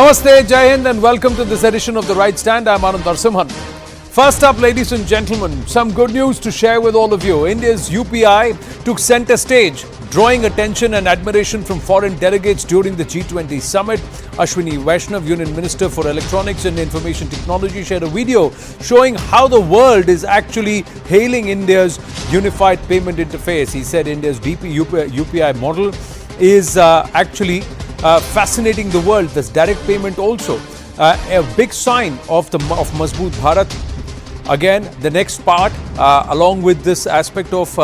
Namaste, Jai Hind, and welcome to this edition of The Right Stand. I'm Anand Narasimhan. First up, ladies and gentlemen, some good news to share with all of you. India's UPI took center stage, drawing attention and admiration from foreign delegates during the G20 Summit. Ashwini Vaishnav, Union Minister for Electronics and Information Technology, shared a video showing how the world is actually hailing India's unified payment interface. He said India's UPI model is actually fascinating the world. This direct payment also a big sign of Mazboot Bharat. Again, the next part, along with this aspect of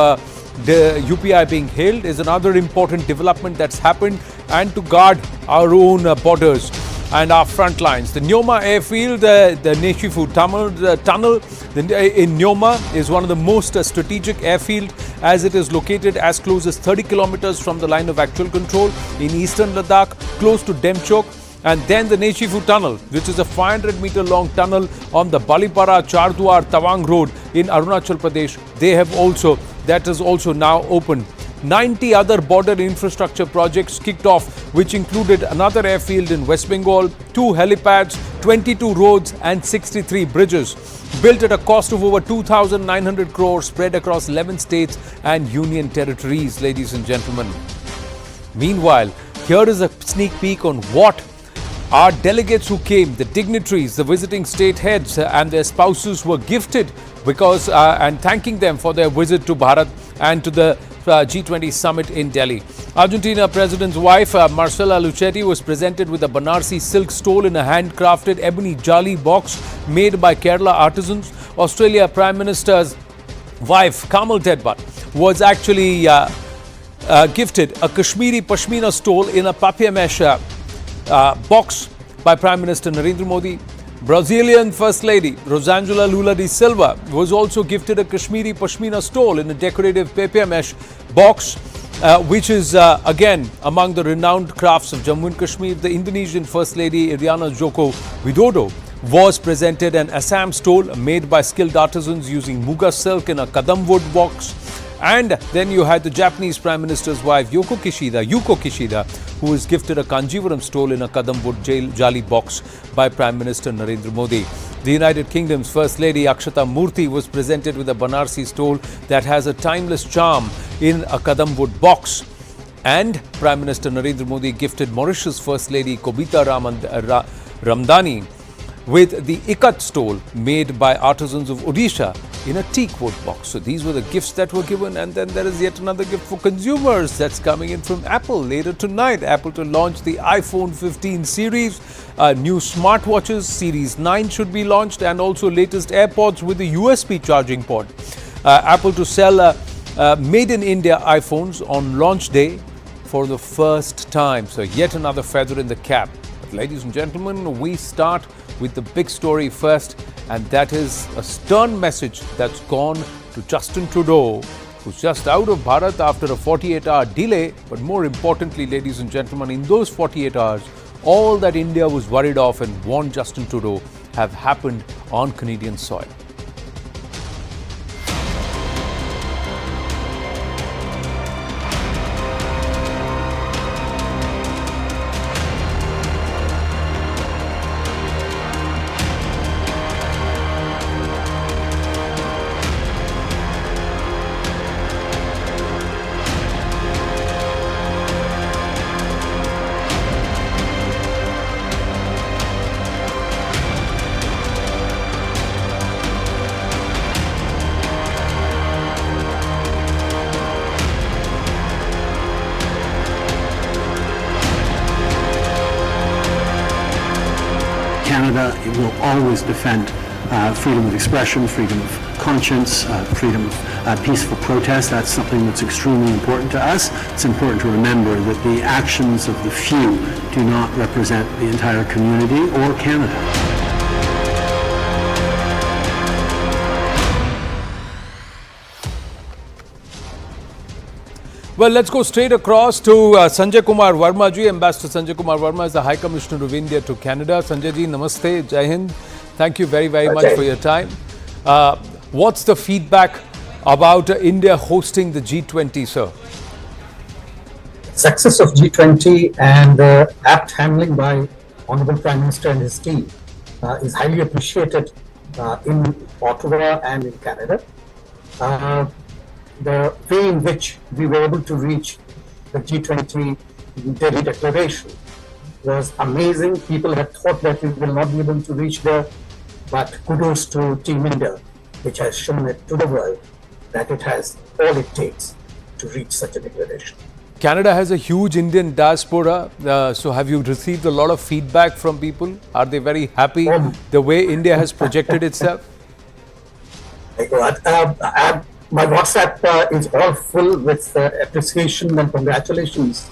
the UPI being hailed, is another important development that's happened, and to guard our own borders and our front lines. The Nyoma airfield, the Neshifu tunnel in Nyoma is one of the most strategic airfield, as it is located as close as 30 kilometers from the line of actual control in eastern Ladakh, close to Demchok. And then the Neshifu tunnel, which is a 500-meter long tunnel on the Balipara Chardwar Tawang road in Arunachal Pradesh. That is also now open. 90 other border infrastructure projects kicked off, which included another airfield in West Bengal, 2 helipads, 22 roads and 63 bridges, built at a cost of over 2,900 crores, spread across 11 states and union territories, ladies and gentlemen. Meanwhile, here is a sneak peek on what our delegates who came, the dignitaries, the visiting state heads and their spouses were gifted because and thanking them for their visit to Bharat and to the G20 Summit in Delhi. Argentina President's wife, Marcela Luchetti, was presented with a Banarsi silk stole in a handcrafted ebony jali box made by Kerala artisans. Australia Prime Minister's wife, Kamal Tedbat, was actually gifted a Kashmiri Pashmina stole in a papier-mâché box by Prime Minister Narendra Modi. Brazilian First Lady Rosângela Lula da Silva was also gifted a Kashmiri Pashmina stole in a decorative papier-mâché box, which is again among the renowned crafts of Jammu and Kashmir. The Indonesian First Lady Iriana Joko Widodo was presented an Assam stole made by skilled artisans using muga silk in a kadam wood box. And then you had the Japanese Prime Minister's wife, Yuko Kishida, who was gifted a Kanjivaram stole in a Kadam wood jali box by Prime Minister Narendra Modi. The United Kingdom's First Lady, Akshata Murthy, was presented with a Banarsi stole that has a timeless charm in a Kadam wood box. And Prime Minister Narendra Modi gifted Mauritius First Lady, Kobita Ramdani, with the ikat stole made by artisans of Odisha in a teak wood box. So these were the gifts that were given, and then there is yet another gift for consumers that's coming in from Apple later tonight. Apple to launch the iPhone 15 series, new smartwatches, Series 9 should be launched, and also latest AirPods with the USB charging port. Apple to sell made in India iPhones on launch day for the first time. So yet another feather in the cap. But ladies and gentlemen, we start with the big story first, and that is a stern message that's gone to Justin Trudeau, who's just out of Bharat after a 48-hour delay. But more importantly, ladies and gentlemen, in those 48 hours, all that India was worried of and warned Justin Trudeau have happened on Canadian soil. Canada will always defend freedom of expression, freedom of conscience, freedom of peaceful protest. That's something that's extremely important to us. It's important to remember that the actions of the few do not represent the entire community or Canada. Well, let's go straight across to Sanjay Kumar Verma ji. Ambassador Sanjay Kumar Verma is the High Commissioner of India to Canada. Sanjay ji, namaste, Jai Hind. Thank you very, very much for your time. What's the feedback about India hosting the G20, sir? Success of G20 and apt handling by Honorable Prime Minister and his team is highly appreciated in Ottawa and in Canada. The way in which we were able to reach the G20 Delhi Declaration was amazing. People had thought that we will not be able to reach there, but kudos to Team India, which has shown it to the world that it has all it takes to reach such a declaration. Canada has a huge Indian diaspora. So have you received a lot of feedback from people? Are they very happy the way India has projected itself? My WhatsApp is all full with appreciation and congratulations.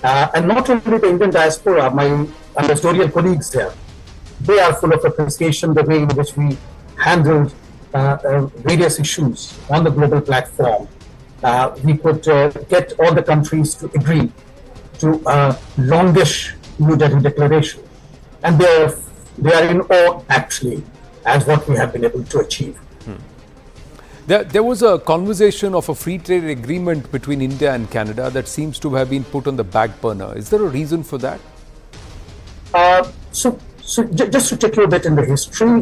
And not only the Indian diaspora, my ambassadorial colleagues here, they are full of appreciation the way in which we handled various issues on the global platform. We could get all the countries to agree to a longish New Delhi declaration. And they are in awe, actually, as what we have been able to achieve. There was a conversation of a free trade agreement between India and Canada that seems to have been put on the back burner. Is there a reason for that? So just to take you a bit in the history,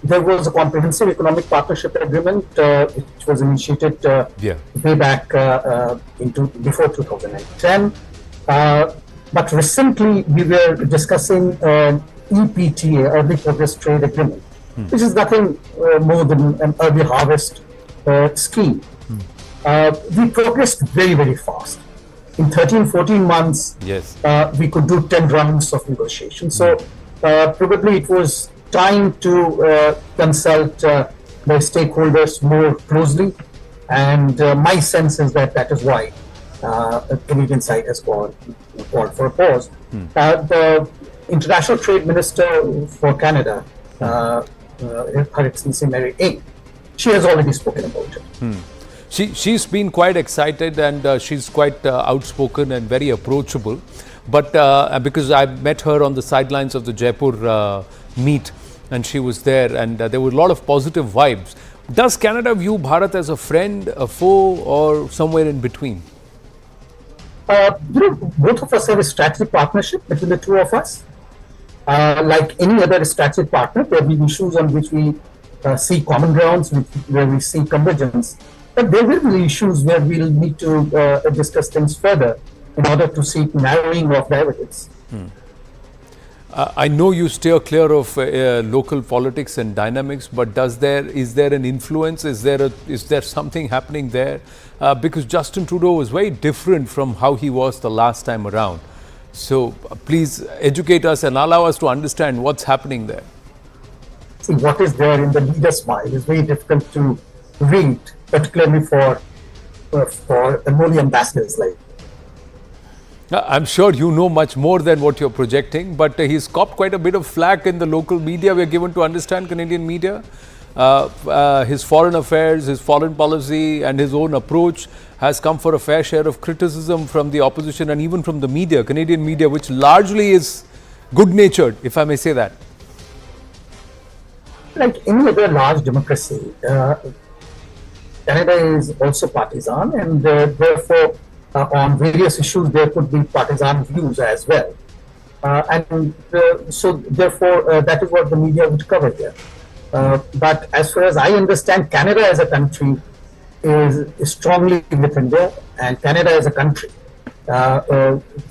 there was a comprehensive economic partnership agreement which was initiated way back before 2010. But recently we were discussing EPTA, Early Progress Trade Agreement, which is nothing more than an early harvest scheme. We progressed very, very fast. In 13-14 months, we could do 10 rounds of negotiation. So probably it was time to consult the stakeholders more closely. And my sense is that that is why the Canadian side has called for a pause. The International Trade Minister for Canada, Her Excellency Mary Ng, she has already spoken about it. She's been quite excited and she's quite outspoken and very approachable. But because I met her on the sidelines of the Jaipur meet and she was there and there were a lot of positive vibes. Does Canada view Bharat as a friend, a foe, or somewhere in between? Both of us have a strategic partnership between the two of us. Like any other strategic partner, there will be issues on which we see common grounds, where we see convergence. But there will be issues where we'll need to discuss things further in order to seek narrowing of divergence. I know you steer clear of local politics and dynamics, but is there an influence? Is there something happening there? Because Justin Trudeau was very different from how he was the last time around. So please educate us and allow us to understand what's happening there. See, what is there in the leader's mind is very difficult to read, particularly for unholy ambassadors like. I'm sure you know much more than what you're projecting, but he's copped quite a bit of flack in the local media. We're given to understand, Canadian media. His foreign affairs, his foreign policy and his own approach has come for a fair share of criticism from the opposition and even from the media, Canadian media, which largely is good-natured, if I may say that. Like any other large democracy, Canada is also partisan, and therefore on various issues there could be partisan views as well. So therefore that is what the media would cover here. But as far as I understand, Canada as a country is strongly with India, and Canada as a country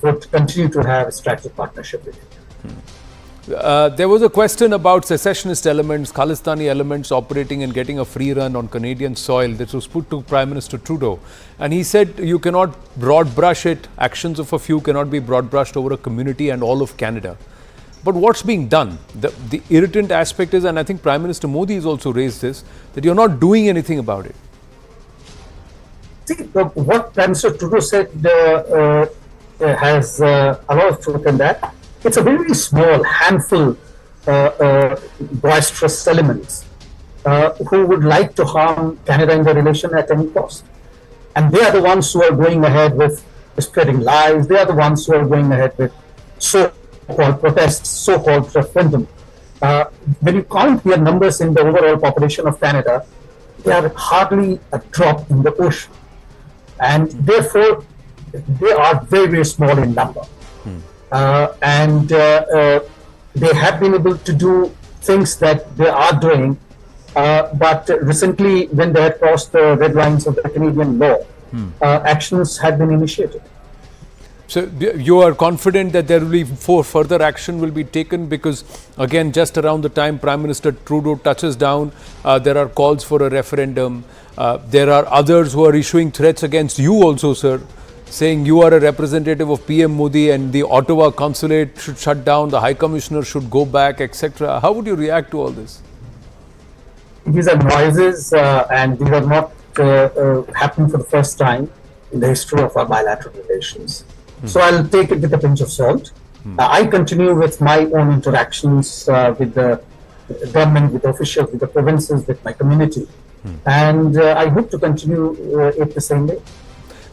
would continue to have a strategic partnership with India. There was a question about secessionist elements, Khalistani elements operating and getting a free run on Canadian soil. This was put to Prime Minister Trudeau. And he said you cannot broad brush it. Actions of a few cannot be broad brushed over a community and all of Canada. But what's being done? The irritant aspect is, and I think Prime Minister Modi has also raised this, that you're not doing anything about it. See, what Prime Minister Trudeau said has a lot of truth in that. It's a very small handful boisterous elements who would like to harm Canada in the relation at any cost. And they are the ones who are going ahead with spreading lies. They are the ones who are going ahead with so-called protests, so-called referendum. When you count their numbers in the overall population of Canada, they are hardly a drop in the ocean. And therefore, they are very, very small in number. and they have been able to do things that they are doing, but recently when they had crossed the red lines of the Canadian law, actions had been initiated. So you are confident that there will be further action will be taken, because again, just around the time Prime Minister Trudeau touches down, there are calls for a referendum. There are others who are issuing threats against you also, sir, saying you are a representative of PM Modi and the Ottawa consulate should shut down, the High Commissioner should go back, etc. How would you react to all this? These are noises, and these are not happening for the first time in the history of our bilateral relations. So I'll take it with a pinch of salt. I continue with my own interactions with the government, with officials, with the provinces, with my community. And I hope to continue it the same way.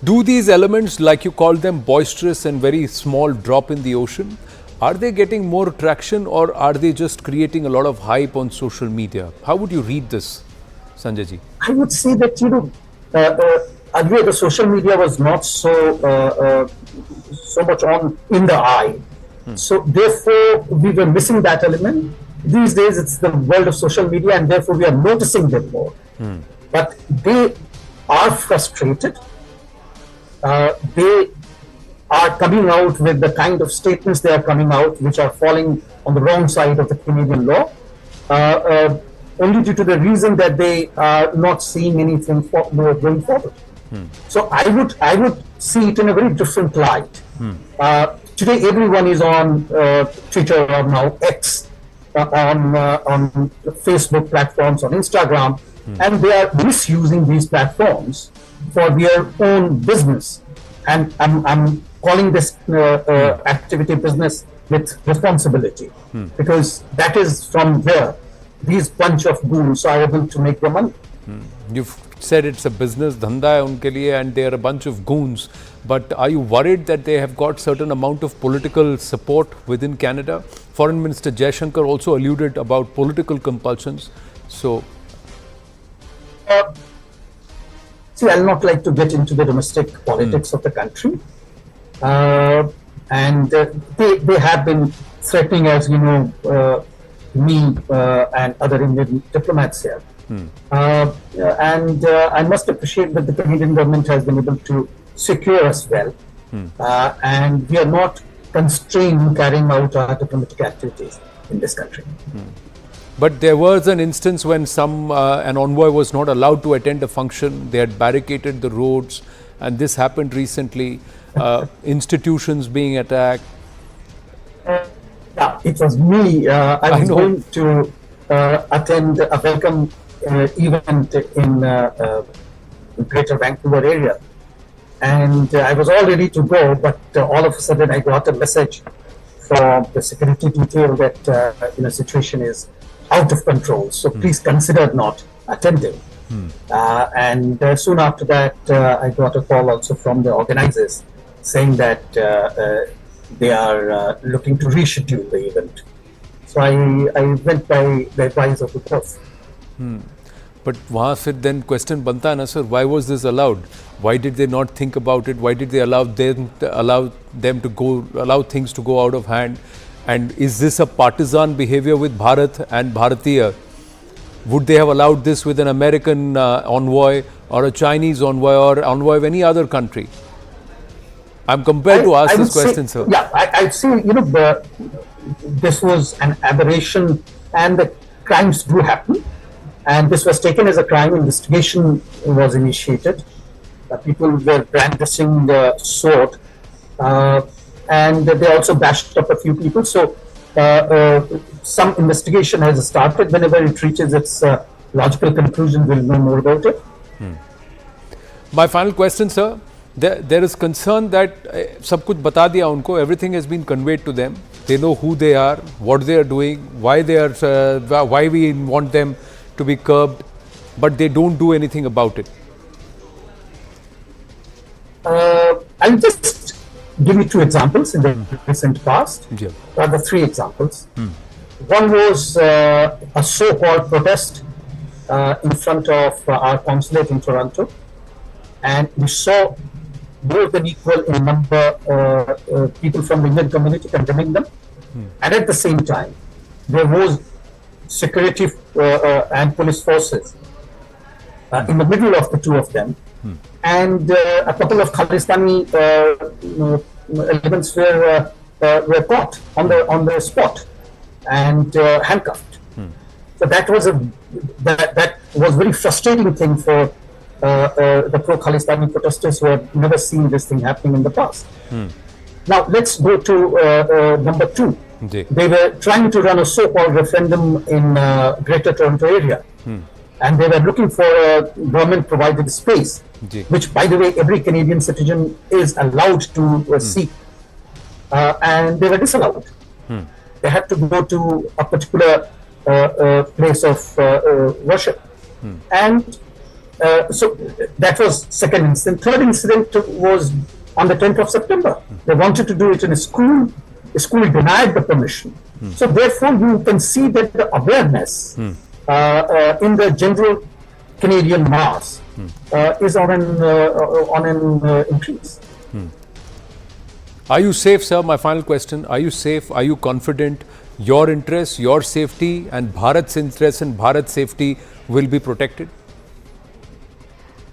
Do these elements, like you call them, boisterous and very small drop in the ocean, are they getting more traction, or are they just creating a lot of hype on social media? How would you read this, Sanjay ji? I would say that, earlier the social media was not so much in the eye. So therefore we were missing that element. These days it's the world of social media, and therefore we are noticing them more. But they are frustrated. They are coming out with the kind of statements they are coming out, which are falling on the wrong side of the Canadian law, only due to the reason that they are not seeing anything more going forward. So I would see it in a very different light. Today everyone is on Twitter, or now X, on Facebook platforms, on Instagram, and they are misusing these platforms for their own business. And I'm calling this activity business with responsibility, because that is from where these bunch of goons are able to make their money. You've said it's a business dhanda hai unke liye, and they are a bunch of goons. But are you worried that they have got certain amount of political support within Canada? Foreign Minister Jaishankar also alluded about political compulsions. So, see, I'll not like to get into the domestic politics of the country. And they have been threatening, as you know, me and other Indian diplomats here. And I must appreciate that the Canadian government has been able to secure us well. And we are not constrained in carrying out our diplomatic activities in this country. But there was an instance when an envoy was not allowed to attend a function. They had barricaded the roads, and this happened recently. Institutions being attacked. Yeah, it was me. I was going to attend a welcome event in Greater Vancouver area, and I was all ready to go, but all of a sudden I got a message from the security detail that situation is out of control, so please consider not attending. And soon after that, I got a call also from the organizers saying that they are looking to reschedule the event. So I went by the advice of the boss. But वहाँ फिर then question बनता है ना sir, why was this allowed? Why did they not think about it? Why did they allow things to go out of hand? And is this a partisan behavior with Bharat and Bharatiya? Would they have allowed this with an American envoy, or a Chinese envoy, or envoy of any other country? I'm compelled to ask this question, sir. Yeah, I'd say, this was an aberration, and the crimes do happen. And this was taken as a crime. Investigation was initiated. People were brandishing the sword, and they also bashed up a few people. So some investigation has started. Whenever it reaches its logical conclusion, we'll know more about it. My final question, sir. There is concern that सब कुछ बता दिया उनको. Everything has been conveyed to them. They know who they are, what they are doing, why we want them to be curbed, but they don't do anything about it. I'll just give you two examples in the recent past. Yeah. Rather, three examples. One was a so-called protest in front of our consulate in Toronto, and we saw more than equal in number people from the Indian community condemning them. And at the same time, there was security and police forces in the middle of the two of them. And a couple of Khalistani elements were caught on the spot and handcuffed. So that was that was very frustrating thing for the pro-Khalistani protesters who had never seen this thing happening in the past. Now let's go to number two. They were trying to run a so-called referendum in Greater Toronto area, and they were looking for a government-provided space, which, by the way, every Canadian citizen is allowed to seek, and they were disallowed. They had to go to a particular place of worship, and so that was second incident. Third incident was on the 10th of September. They wanted to do it in a school. The school denied the permission. So therefore, you can see that the awareness in the general Canadian mass is on an increase. Are you safe, sir? My final question. Are you safe? Are you confident your interests, your safety and Bharat's interests and Bharat's safety will be protected?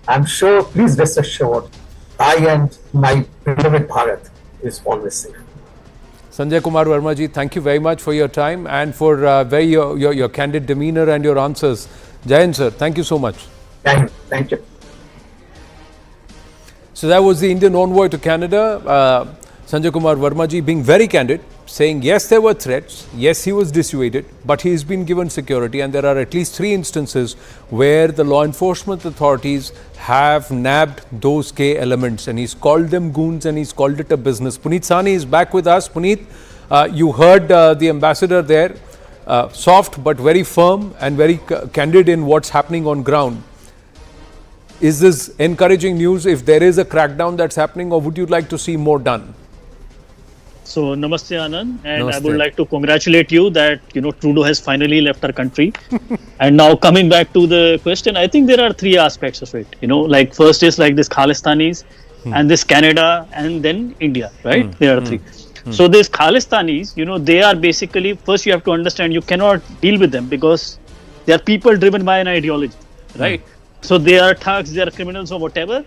I'm sure, please rest assured, I and my beloved Bharat is always safe. Sanjay Kumar Verma ji, thank you very much for your time and for your candid demeanor and your answers. Jai Hind, sir. Thank you so much. Thank you. So that was the Indian envoy to Canada, Sanjay Kumar Verma ji, being very candid, saying yes, there were threats, yes, he was dissuaded, but he has been given security, and there are at least 3 instances where the law enforcement authorities have nabbed those K elements, and he's called them goons and he's called it a business. Puneet Sani is back with us. Puneet, you heard the ambassador there, soft but very firm and very candid in what's happening on ground. Is this encouraging news if there is a crackdown that's happening, or would you like to see more done? So, Namaste Anand, and Namaste. I would like to congratulate you that, Trudeau has finally left our country. And now coming back to the question, I think there are 3 aspects of it, like first is like this Khalistanis and this Canada and then India, right? There are 3. So these Khalistanis, they are basically, first you have to understand you cannot deal with them because they are people driven by an ideology, right? So they are thugs, they are criminals or whatever.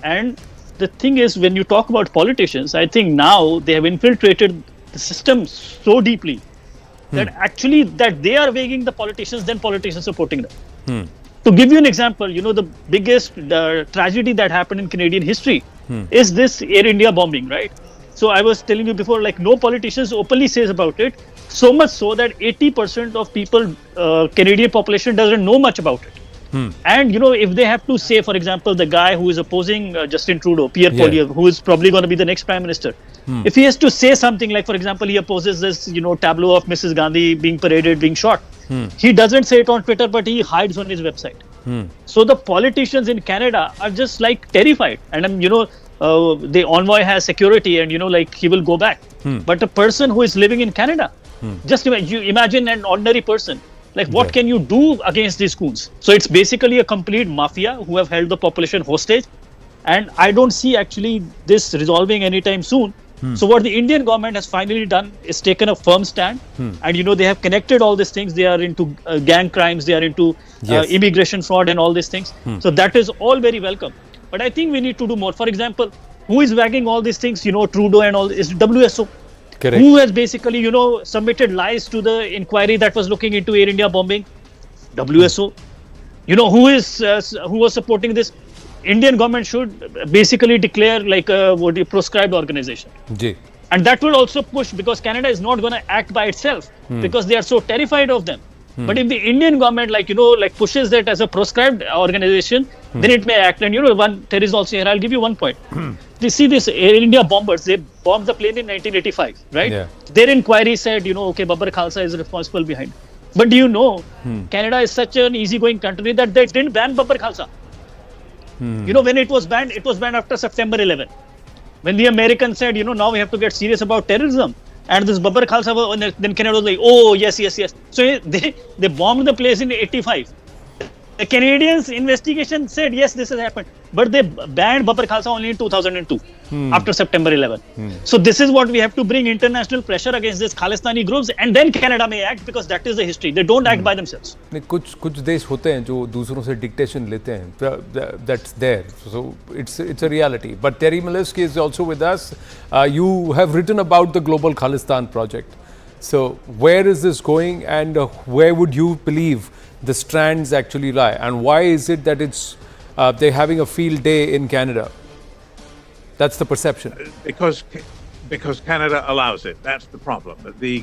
And the thing is, when you talk about politicians, I think now they have infiltrated the system so deeply that actually that they are weighing the politicians than politicians supporting them. To give you an example, the biggest tragedy that happened in Canadian history is this Air India bombing, right? So I was telling you before, like no politicians openly says about it, so much so that 80% of people, Canadian population doesn't know much about it. And if they have to say, for example, the guy who is opposing Justin Trudeau, Pierre Poilievre, who is probably going to be the next prime minister, if he has to say something like, for example, he opposes this, tableau of Mrs. Gandhi being paraded, being shot, he doesn't say it on Twitter, but he hides on his website. So the politicians in Canada are just like terrified, and the envoy has security, and like he will go back. But a person who is living in Canada, just imagine an ordinary person. Like, what can you do against these goons? So it's basically a complete mafia who have held the population hostage. And I don't see actually this resolving anytime soon. So what the Indian government has finally done is taken a firm stand. And, they have connected all these things. They are into gang crimes. They are into immigration fraud and all these things. So that is all very welcome. But I think we need to do more. For example, who is wagging all these things, Trudeau and all, is WSO. Correct. Who has basically, submitted lies to the inquiry that was looking into Air India bombing? WSO. Who was supporting this? Indian government should basically declare like a proscribed organization. And that will also push, because Canada is not going to act by itself because they are so terrified of them. But if the Indian government pushes that as a proscribed organization, then it may act. And there is also here, I'll give you one point. You see this Air India bombers, they bombed the plane in 1985, right? Yeah. Their inquiry said, okay, Babbar Khalsa is responsible behind. But do you know, Canada is such an easygoing country that they didn't ban Babbar Khalsa. When it was banned after September 11. When the Americans said, now we have to get serious about terrorism. And this Babbar Khalsa, then Canada was like, oh, yes. So they bombed the place in 85. The Canadians' investigation said, yes, this has happened. But they banned Bapar Khalsa only in 2002, after September 11. So this is what we have to bring international pressure against these Khalistani groups, and then Canada may act, because that is the history. They don't act by themselves. कुछ देश होते हैं जो दूसरों से dictation लेते हैं. That's there. So it's a reality. But Terry Milewski is also with us. You have written about the Global Khalistan project. So where is this going, and where would you believe the strands actually lie, and why is it that it's they're having a field day in Canada? That's the perception. Because Canada allows it. That's the problem.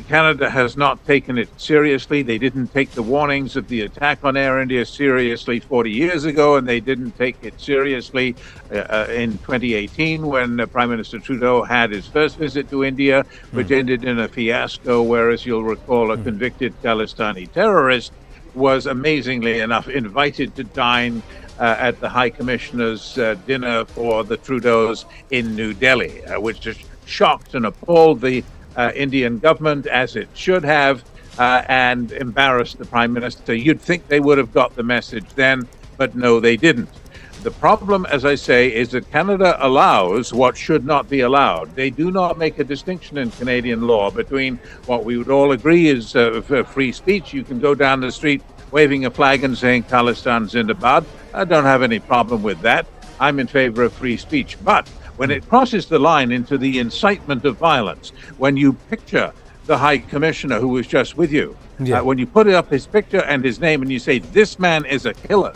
Canada has not taken it seriously. They didn't take the warnings of the attack on Air India seriously 40 years ago, and they didn't take it seriously in 2018 when Prime Minister Trudeau had his first visit to India, which ended in a fiasco, where, as you'll recall, a convicted Khalistani terrorist was amazingly enough invited to dine at the High Commissioner's dinner for the Trudeaus in New Delhi, which just shocked and appalled the Indian government, as it should have, and embarrassed the Prime Minister. You'd think they would have got the message then, but no, they didn't. The problem, as I say, is that Canada allows what should not be allowed. They do not make a distinction in Canadian law between what we would all agree is free speech. You can go down the street waving a flag and saying Khalistan Zindabad. I don't have any problem with that. I'm in favor of free speech. But when it crosses the line into the incitement of violence, when you picture the High Commissioner who was just with you, when you put up his picture and his name and you say, this man is a killer,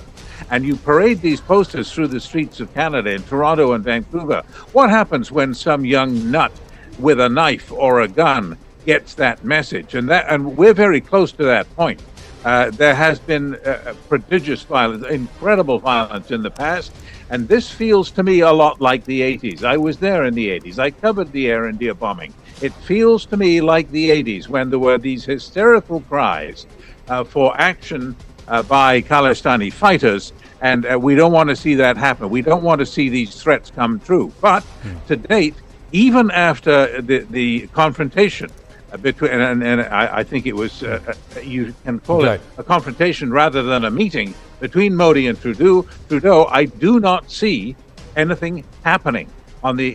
and you parade these posters through the streets of Canada, in Toronto and Vancouver, what happens when some young nut with a knife or a gun gets that message? And we're very close to that point. There has been prodigious violence, incredible violence in the past, and this feels to me a lot like the 80s. I was there in the 80s. I covered the Air India bombing. It feels to me like the 80s, when there were these hysterical cries for action by Khalistani fighters, and we don't want to see that happen. We don't want to see these threats come true. But to date, even after the confrontation between, and I think it was, you can call it a confrontation rather than a meeting between Modi and Trudeau, I do not see anything happening on the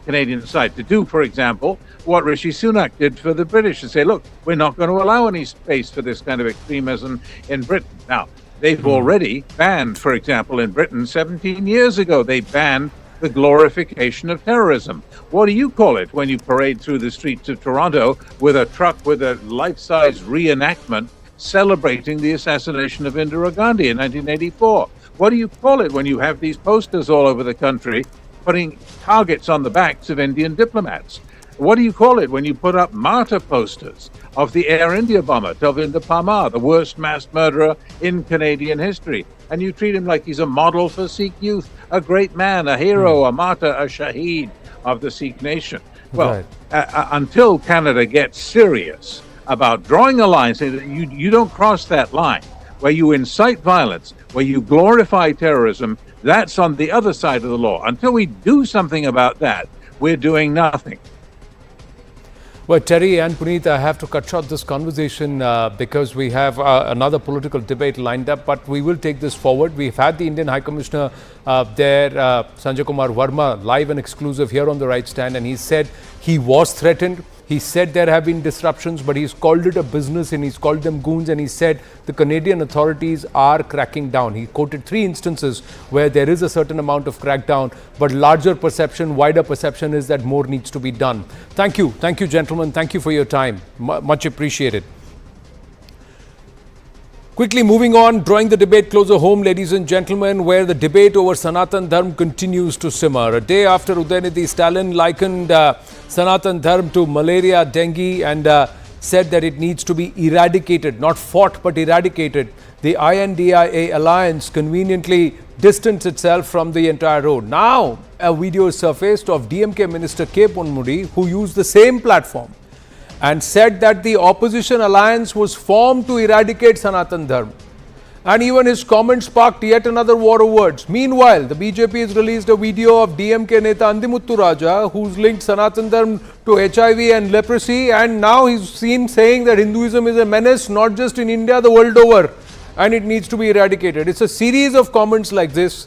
Canadian side to do, for example, what Rishi Sunak did for the British, and say, look, we're not going to allow any space for this kind of extremism in Britain. Now, they've already banned, for example, in Britain, 17 years ago, they banned the glorification of terrorism. What do you call it when you parade through the streets of Toronto with a truck with a life-size reenactment celebrating the assassination of Indira Gandhi in 1984? What do you call it when you have these posters all over the country putting targets on the backs of Indian diplomats? What do you call it when you put up martyr posters of the Air India bomber, Talvinder Parmar, the worst mass murderer in Canadian history, and you treat him like he's a model for Sikh youth, a great man, a hero, a martyr, a shaheed of the Sikh nation? Well, until Canada gets serious about drawing a line, saying that you don't cross that line, where you incite violence, where you glorify terrorism, that's on the other side of the law. Until we do something about that, we're doing nothing. Well, Terry and Puneet, I have to cut short this conversation because we have another political debate lined up, but we will take this forward. We've had the Indian High Commissioner there, Sanjay Kumar Verma, live and exclusive here on The Right Stand, and he said he was threatened. He said there have been disruptions, but he's called it a business and he's called them goons, and he said the Canadian authorities are cracking down. He quoted 3 instances where there is a certain amount of crackdown, but larger perception, wider perception is that more needs to be done. Thank you, gentlemen. Thank you for your time. Much appreciated. Quickly moving on, drawing the debate closer home, ladies and gentlemen, where the debate over Sanatan Dharma continues to simmer. A day after Udhayanidhi, Stalin likened Sanatan Dharma to malaria, dengue, and said that it needs to be eradicated, not fought but eradicated. The INDIA alliance conveniently distanced itself from the entire road. Now, a video is surfaced of DMK Minister K. Ponmudi, who used the same platform and said that the opposition alliance was formed to eradicate Sanatan Dharma. And even his comments sparked yet another war of words. Meanwhile, the BJP has released a video of DMK Neta Andimuttu Raja, who's linked Sanatan Dharma to HIV and leprosy, and now he's seen saying that Hinduism is a menace not just in India, the world over. and it needs to be eradicated. It's a series of comments like this,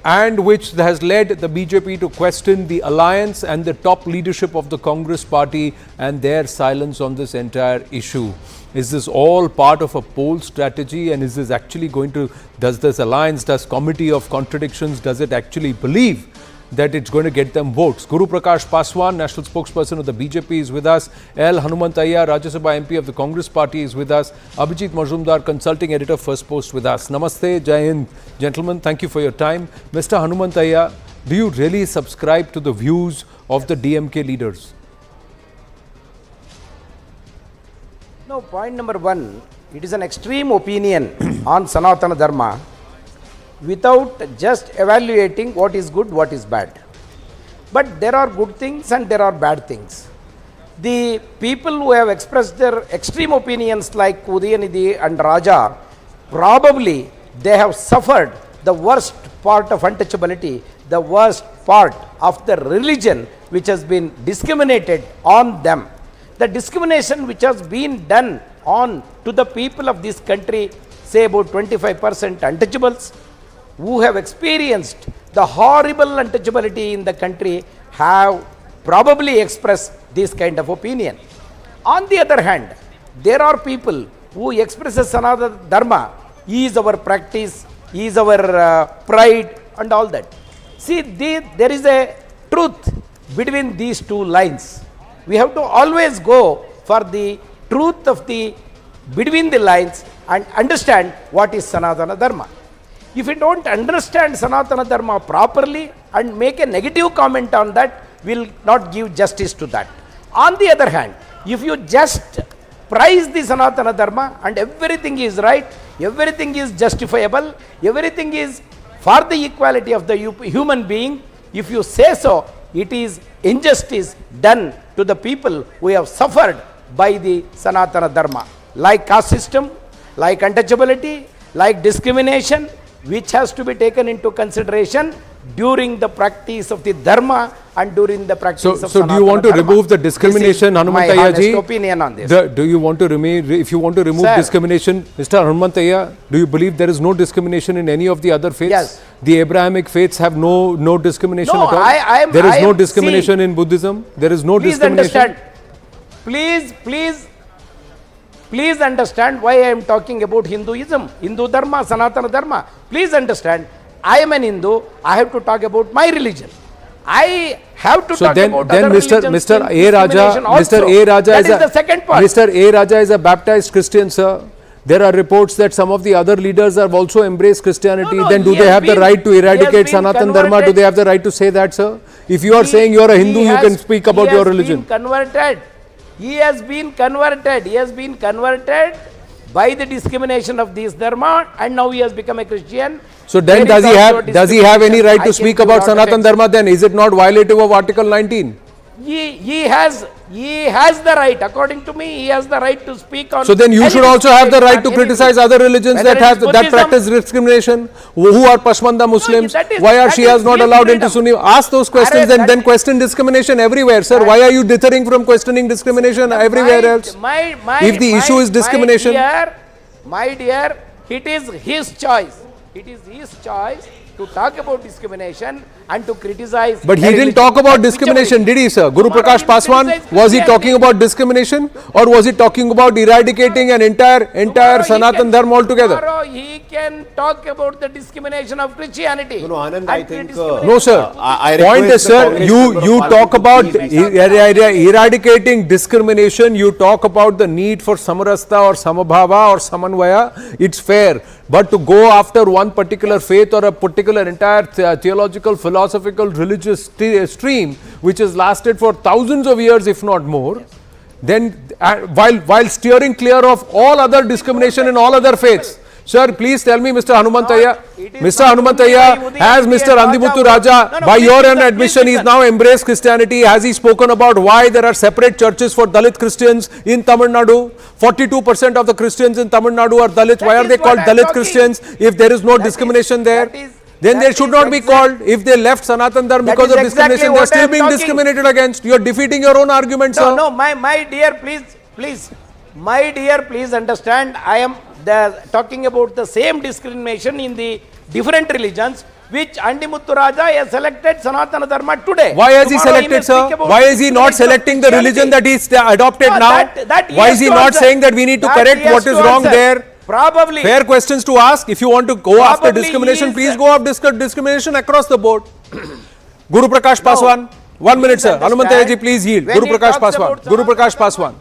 and which has led the BJP to question the alliance and the top leadership of the Congress party and their silence on this entire issue. Is this all part of a poll strategy, and is this actually going to, does this alliance, does committee of contradictions, does it actually believe that it's going to get them votes? Guru Prakash Paswan, national spokesperson of the BJP, is with us. L. Hanumantaiah, Rajya Sabha MP of the Congress party, is with us. Abhijit Majumdar, consulting editor, First Post, with us. Namaste, Jai Hind, gentlemen. Thank you for your time. Mr. Hanumantaiah, do you really subscribe to the views of the DMK leaders? No, point number one, it is an extreme opinion on Sanatana Dharma without just evaluating what is good, what is bad. But there are good things and there are bad things. The people who have expressed their extreme opinions like Udhayanidhi and Raja, probably they have suffered the worst part of untouchability, the worst part of the religion which has been discriminated on them. The discrimination which has been done on to the people of this country, say about 25% untouchables, who have experienced the horrible untouchability in the country, have probably expressed this kind of opinion. On the other hand, there are people who express Sanatana Dharma is our practice, is our pride and all that. See, there is a truth between these two lines. We have to always go for the truth of the between the lines and understand what is Sanatana Dharma. If you don't understand Sanatana Dharma properly and make a negative comment on that, will not give justice to that. On the other hand, if you just praise the Sanatana Dharma and everything is right, everything is justifiable, everything is for the equality of the human being, if you say so, it is injustice done to the people who have suffered by the Sanatana Dharma, like caste system, like untouchability, like discrimination, which has to be taken into consideration during the practice of the Dharma and during the practice of Sanatana Dharma. So do you want to remove the discrimination, Hanumantaiah ji? My honest opinion on this. Do you want to remove, if you want to remove discrimination, Mr. Hanumantaiah, do you believe there is no discrimination in any of the other faiths? Yes. The Abrahamic faiths have no discrimination No, at all? There is no discrimination in Buddhism? There is no discrimination? Please understand why I am talking about Hinduism, Hindu Dharma, Sanatana Dharma. Please understand, I am an Hindu, I have to talk about my religion. I have to talk about other religions. Mr. A. Raja is the second part. Mr. A. Raja is a baptized Christian, sir. There are reports that some of the other leaders have also embraced Christianity. Then do they have the right to eradicate Sanatan Dharma? Do they have the right to say that, sir? If you are saying you are a Hindu, you can speak about your religion. He has been converted by the discrimination of this Dharma, and now he has become a Christian. So then does he have any right to speak about Sanatan Dharma then? Is it not violative of Article 19? He has the right, according to me, he has the right to speak on. So then you should also have the right to criticize other religions that practice discrimination, who are Pashmanda Muslims. Why are Shias not allowed into Sunni? Ask those questions and then question discrimination everywhere, sir. Why are you deterring from questioning discrimination everywhere else? If the issue is discrimination, my dear, it is his choice. It is his choice to talk about discrimination and to criticize. But he didn't talk about discrimination, did he, sir? Guru Prakash Paswan, was he talking about discrimination, or was he talking about eradicating an entire Sanatan Dharma altogether? Tomorrow he can talk about the discrimination of Christianity. No, Anand, I think... no, sir. Point is, sir, you talk about eradicating discrimination, you talk about the need for samarasta or samabhava or samanvaya, it's fair. But to go after one particular faith or a particular entire theological, philosophical, religious stream, which has lasted for thousands of years, if not more, then while steering clear of all other discrimination in all other faiths. Sir, please tell me, Mr. Hanumantaiah, has Mr. Andimuthu Raja, by your own admission, he is now embraced Christianity. Has he spoken about why there are separate churches for Dalit Christians in Tamil Nadu? 42% of the Christians in Tamil Nadu are Dalits. Why are they called Dalit Christians if there is no discrimination there? Then they should not be called. If they left Sanatan Dharma because of discrimination, they are still being discriminated against. You are defeating your own argument, sir. No, my dear, please. My dear, please understand, I am talking about the same discrimination in the different religions, which Andimuttu Raja has selected Sanatana Dharma today. Why has he Tomorrow selected, may sir? speak about Why is he not selecting the religion that he's adopted No, now? that he Why has is he to not answer. saying that we need to That correct he has what is to wrong answer. there? Probably. Fair questions to ask. If you want to go after Probably discrimination, he is- please go after discrimination across the board. Guru Prakash Paswan. 1 minute, sir. Hanumantayaji, please yield. When Guru he Prakash talks Paswan. about Guru Prakash Sanatana Paswan.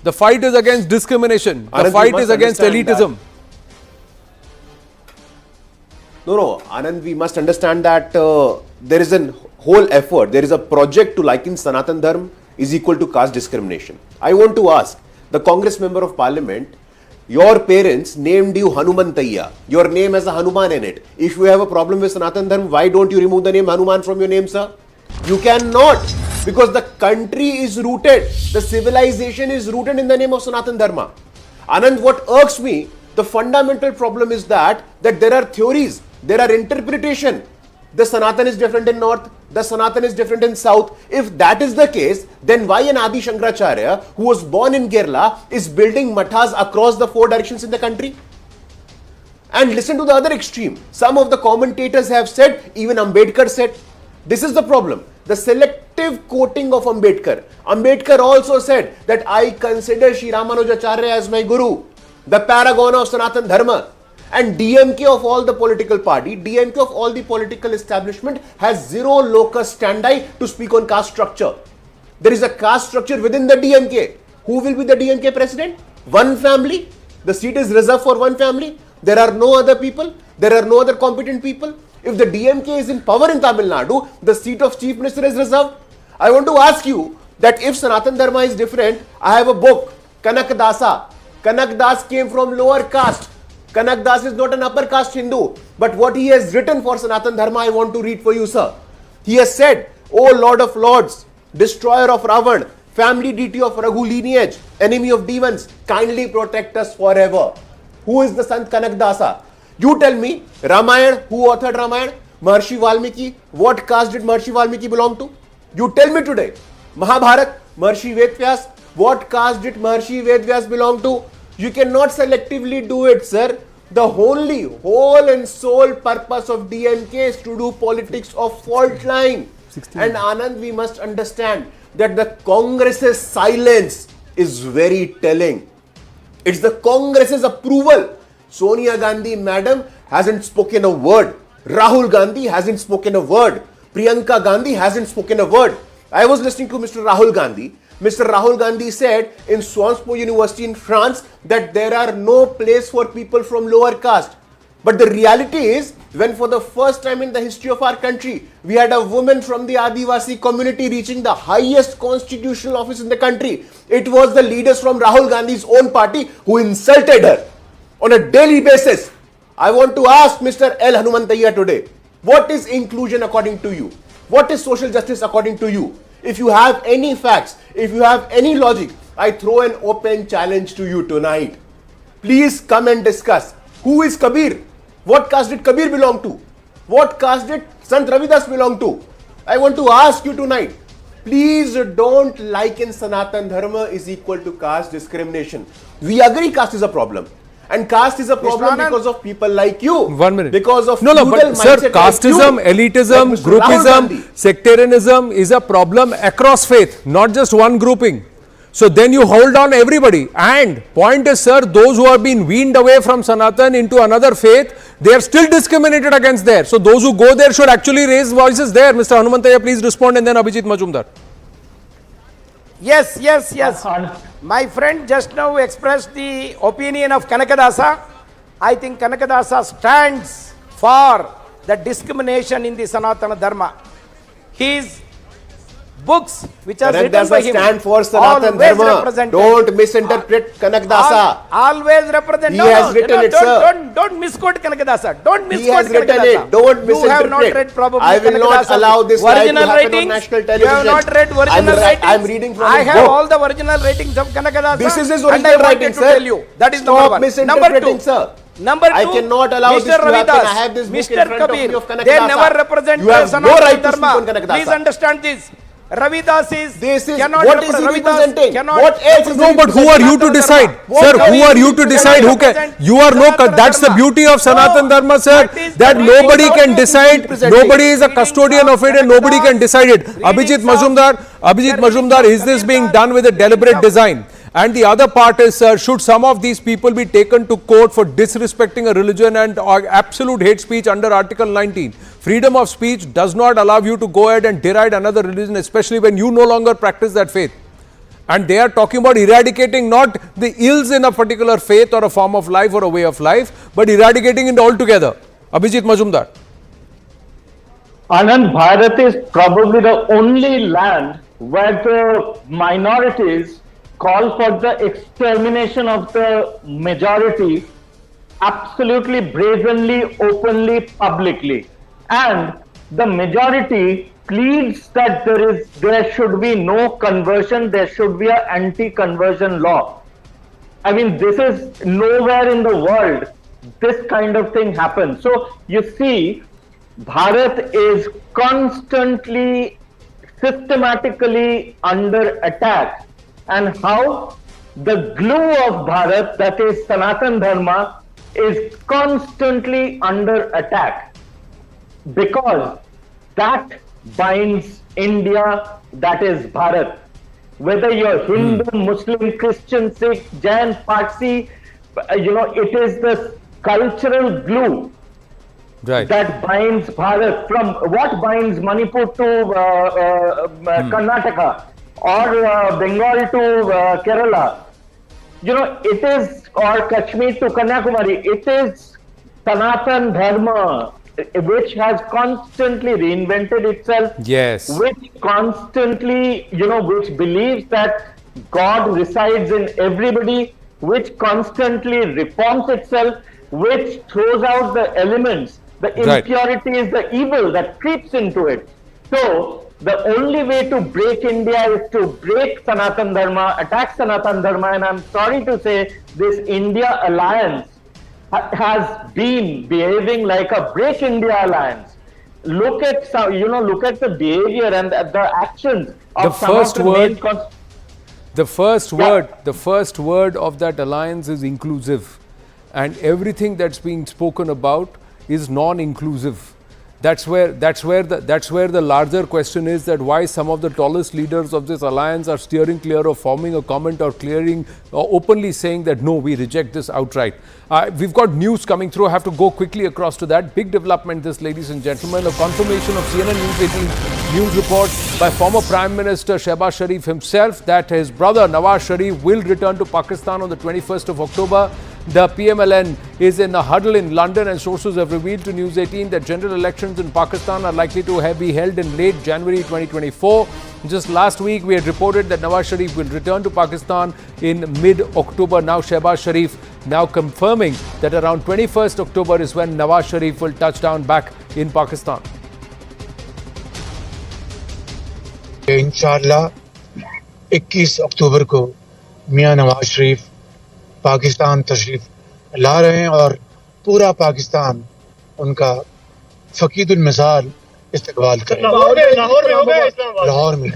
The fight is against discrimination. The Anand, you fight must is against understand elitism. No, Anand, we must understand that there is a whole effort, there is a project to liken Sanatan Dharma is equal to caste discrimination. I want to ask the Congress member of Parliament, your parents named you Hanumantayya. Your name has a Hanuman in it. If you have a problem with Sanatan Dharma, why don't you remove the name Hanuman from your name, sir? You cannot, because the country is rooted, the civilization is rooted in the name of Sanatan Dharma. Anand, what irks me, the fundamental problem is that there are theories, there are interpretation. The Sanatan is different in North, the Sanatan is different in South. If that is the case, then why an Adi Shankaracharya, who was born in Kerala, is building mathas across the 4 directions in the country? And listen to the other extreme. Some of the commentators have said, even Ambedkar said, this is the problem. The selective quoting of Ambedkar. Ambedkar also said that I consider Shri Ramanujacharya as my guru, the paragon of Sanatan Dharma. And DMK of all the political party, DMK of all the political establishment has zero locus standi to speak on caste structure. There is a caste structure within the DMK. Who will be the DMK president? One family. The seat is reserved for one family. There are no other people. There are no other competent people. If the DMK is in power in Tamil Nadu, the seat of chief minister is reserved. I want to ask you that if Sanatan Dharma is different, I have a book, Kanak Dasa. Kanak Das came from lower caste. Kanak Das is not an upper caste Hindu. But what he has written for Sanatan Dharma, I want to read for you, sir. He has said, O Lord of Lords, destroyer of Ravan, family deity of Raghu lineage, enemy of demons, kindly protect us forever. Who is the Sant Kanak Dasa? You tell me, Ramayana, who authored Ramayana? Maharshi Valmiki. What caste did Maharshi Valmiki belong to? You tell me today. Mahabharat, Maharshi Vedvyas. What caste did Maharshi Vedvyas belong to? You cannot selectively do it, sir. The only whole and sole purpose of DMK is to do politics of fault line. 16. And Anand, we must understand that the Congress's silence is very telling. It's the Congress's approval. Sonia Gandhi, madam, hasn't spoken a word. Rahul Gandhi hasn't spoken a word. Priyanka Gandhi hasn't spoken a word. I was listening to Mr. Rahul Gandhi. Mr. Rahul Gandhi said in Sciences Po University in France that there are no place for people from lower caste. But the reality is, when for the first time in the history of our country, we had a woman from the Adivasi community reaching the highest constitutional office in the country, it was the leaders from Rahul Gandhi's own party who insulted her on a daily basis. I want to ask Mr. L. Hanumantayya today, what is inclusion according to you? What is social justice according to you? If you have any facts, if you have any logic, I throw an open challenge to you tonight. Please come and discuss. Who is Kabir? What caste did Kabir belong to? What caste did Sant Ravidas belong to? I want to ask you tonight. Please don't liken Sanatan Dharma is equal to caste discrimination. We agree caste is a problem. And caste is a problem because of people like you. 1 minute. Because of no, but sir, casteism, like elitism, like groupism, sectarianism is a problem across faith, not just one grouping. So then you hold on everybody. And point is, sir, those who have been weaned away from Sanatan into another faith, they are still discriminated against there. So those who go there should actually raise voices there. Mr. Hanumantayya, please respond, and then Abhijit Majumdar. Yes. My friend just now expressed the opinion of Kanakadasa. I think Kanakadasa stands for the discrimination in the Sanatana Dharma. His books, which are written by him, stand for Sanatan Dharma. Don't misinterpret Kanakadasa. Always represent. He has written it, sir. Don't misquote Kanakadasa. Don't misquote Kanakadasa. He has written it. Don't misinterpret. You have not read probably I will not allow this lie to happen on national television. You have not read original writings. I am reading from I his have book. all the original writings of Kanakadasa. This is his original writing, sir. Tell you. That is Stop number one. misinterpreting, sir. Number two, I cannot allow Mr. this to happen. Ravidas, I have this book Mr. in front Kabir, of me of Kanakadasa. they never represent You have no Sanatana right to speak Dharma. on Kanakadasa. Please understand this. Ravidas is. This is cannot what is he Ravidas representing? cannot What else is No, he but who are you to Sanatana decide? Dharma. Sir, What who are you to decide? Who can? represent You are no. Sanatana That's the Dharma. beauty of Sanatan No, Dharma, sir. that is That the nobody reason can of decide. representing. Nobody is a custodian of it, and nobody can decide it. Reading Abhijit some- Majumdar, is this being done with a deliberate design? And the other part is, sir, should some of these people be taken to court for disrespecting a religion and absolute hate speech under Article 19? Freedom of speech does not allow you to go ahead and deride another religion, especially when you no longer practice that faith. And they are talking about eradicating not the ills in a particular faith or a form of life or a way of life, but eradicating it altogether. Abhijit Majumdar. Anand, Bharat is probably the only land where the minorities call for the extermination of the majority absolutely brazenly, openly, publicly. And the majority pleads that there should be no conversion, there should be an anti-conversion law. I mean, this is nowhere in the world this kind of thing happens. So you see, Bharat is constantly, systematically under attack. And how the glue of Bharat, that is Sanatan Dharma, is constantly under attack. Because that binds India, that is Bharat. Whether you're Hindu, Muslim, Christian, Sikh, Jain, Parsi, it is the cultural glue that binds Bharat. From what binds Manipur to Karnataka or Bengal to Kerala, it is, or Kashmir to Kanyakumari, it is Sanatan Dharma, which has constantly reinvented itself, which constantly, which believes that God resides in everybody, which constantly reforms itself, which throws out the elements, the impurities, the evil that creeps into it. So, the only way to break India is to break Sanatan Dharma, attack Sanatan Dharma, and I'm sorry to say this India alliance has been behaving like a Break India alliance. Look at the behavior and the actions of the first word of that alliance is inclusive, and everything that's being spoken about is non-inclusive. That's where the larger question is, that why some of the tallest leaders of this alliance are steering clear of forming a comment or clearing or openly saying that no, we reject this outright. We've got news coming through. I have to go quickly across to that. Big development this, ladies and gentlemen, a confirmation of CNN News 18 news report by former Prime Minister Shehbaz Sharif himself that his brother Nawaz Sharif will return to Pakistan on the 21st of October. The PMLN is in a huddle in London, and sources have revealed to News 18 that general elections in Pakistan are likely to be held in late January 2024. Just last week, we had reported that Nawaz Sharif will return to Pakistan in mid-October. Now Shehbaz Sharif now confirming that around 21st October is when Nawaz Sharif will touch down back in Pakistan. इंशाअल्लाह 21 अक्टूबर को मियां नवाज शरीफ पाकिस्तान तशरीफ ला रहे हैं और पूरा पाकिस्तान उनका फकीदुल मिसाल इस्तकबाल करेगा। लाहौर में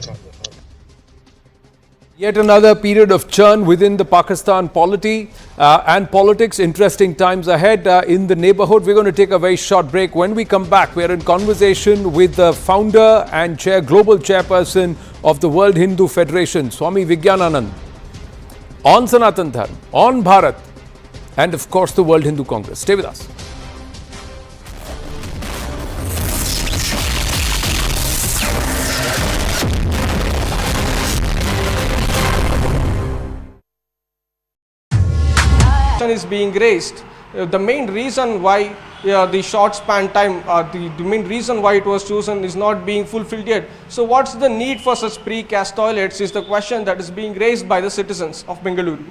Yet another period of churn within the Pakistan polity and politics. Interesting times ahead in the neighborhood. We're going to take a very short break. When we come back, we're in conversation with the founder and global chairperson of the World Hindu Federation, Swami Vijnananand, on Sanatan Dharma, on Bharat, and of course the World Hindu Congress. Stay with us. Is being raised. The main reason why the short span time, the main reason why it was chosen is not being fulfilled yet. So what's the need for such precast toilets is the question that is being raised by the citizens of Bengaluru.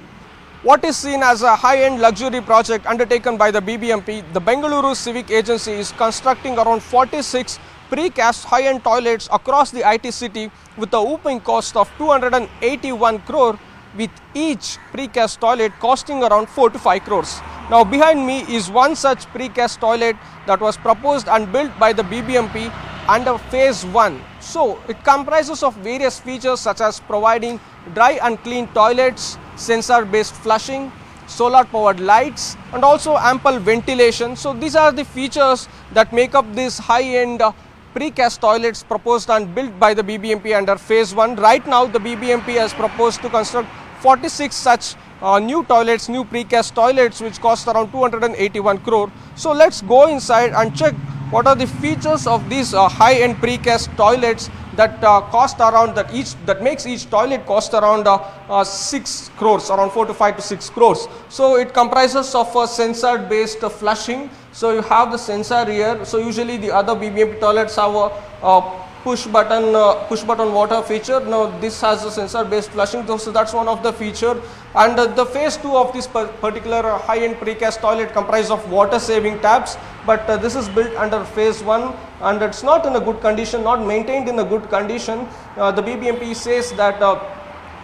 What is seen as a high-end luxury project undertaken by the BBMP, the Bengaluru Civic Agency is constructing around 46 precast high-end toilets across the IT city with a whopping cost of 281 crore, with each precast toilet costing around 4 to 5 crores. Now behind me is one such precast toilet that was proposed and built by the BBMP under phase 1. So it comprises of various features such as providing dry and clean toilets, sensor based flushing, solar powered lights and also ample ventilation. So these are the features that make up these high end precast toilets proposed and built by the BBMP under phase 1. Right now the BBMP has proposed to construct 46 such new toilets, new precast toilets which cost around 281 crore. So let's go inside and check what are the features of these high-end precast toilets that cost around that makes each toilet cost around 6 crores, around 4 to 5 to 6 crores. So it comprises of a sensor based flushing. So you have the sensor here. So usually the other BBMP toilets have a push button water feature. Now this has a sensor based flushing, so that's one of the feature. And the phase 2 of this particular high end precast toilet comprises of water saving taps, but this is built under phase 1 and it's not in a good condition, not maintained in a good condition. The BBMP says that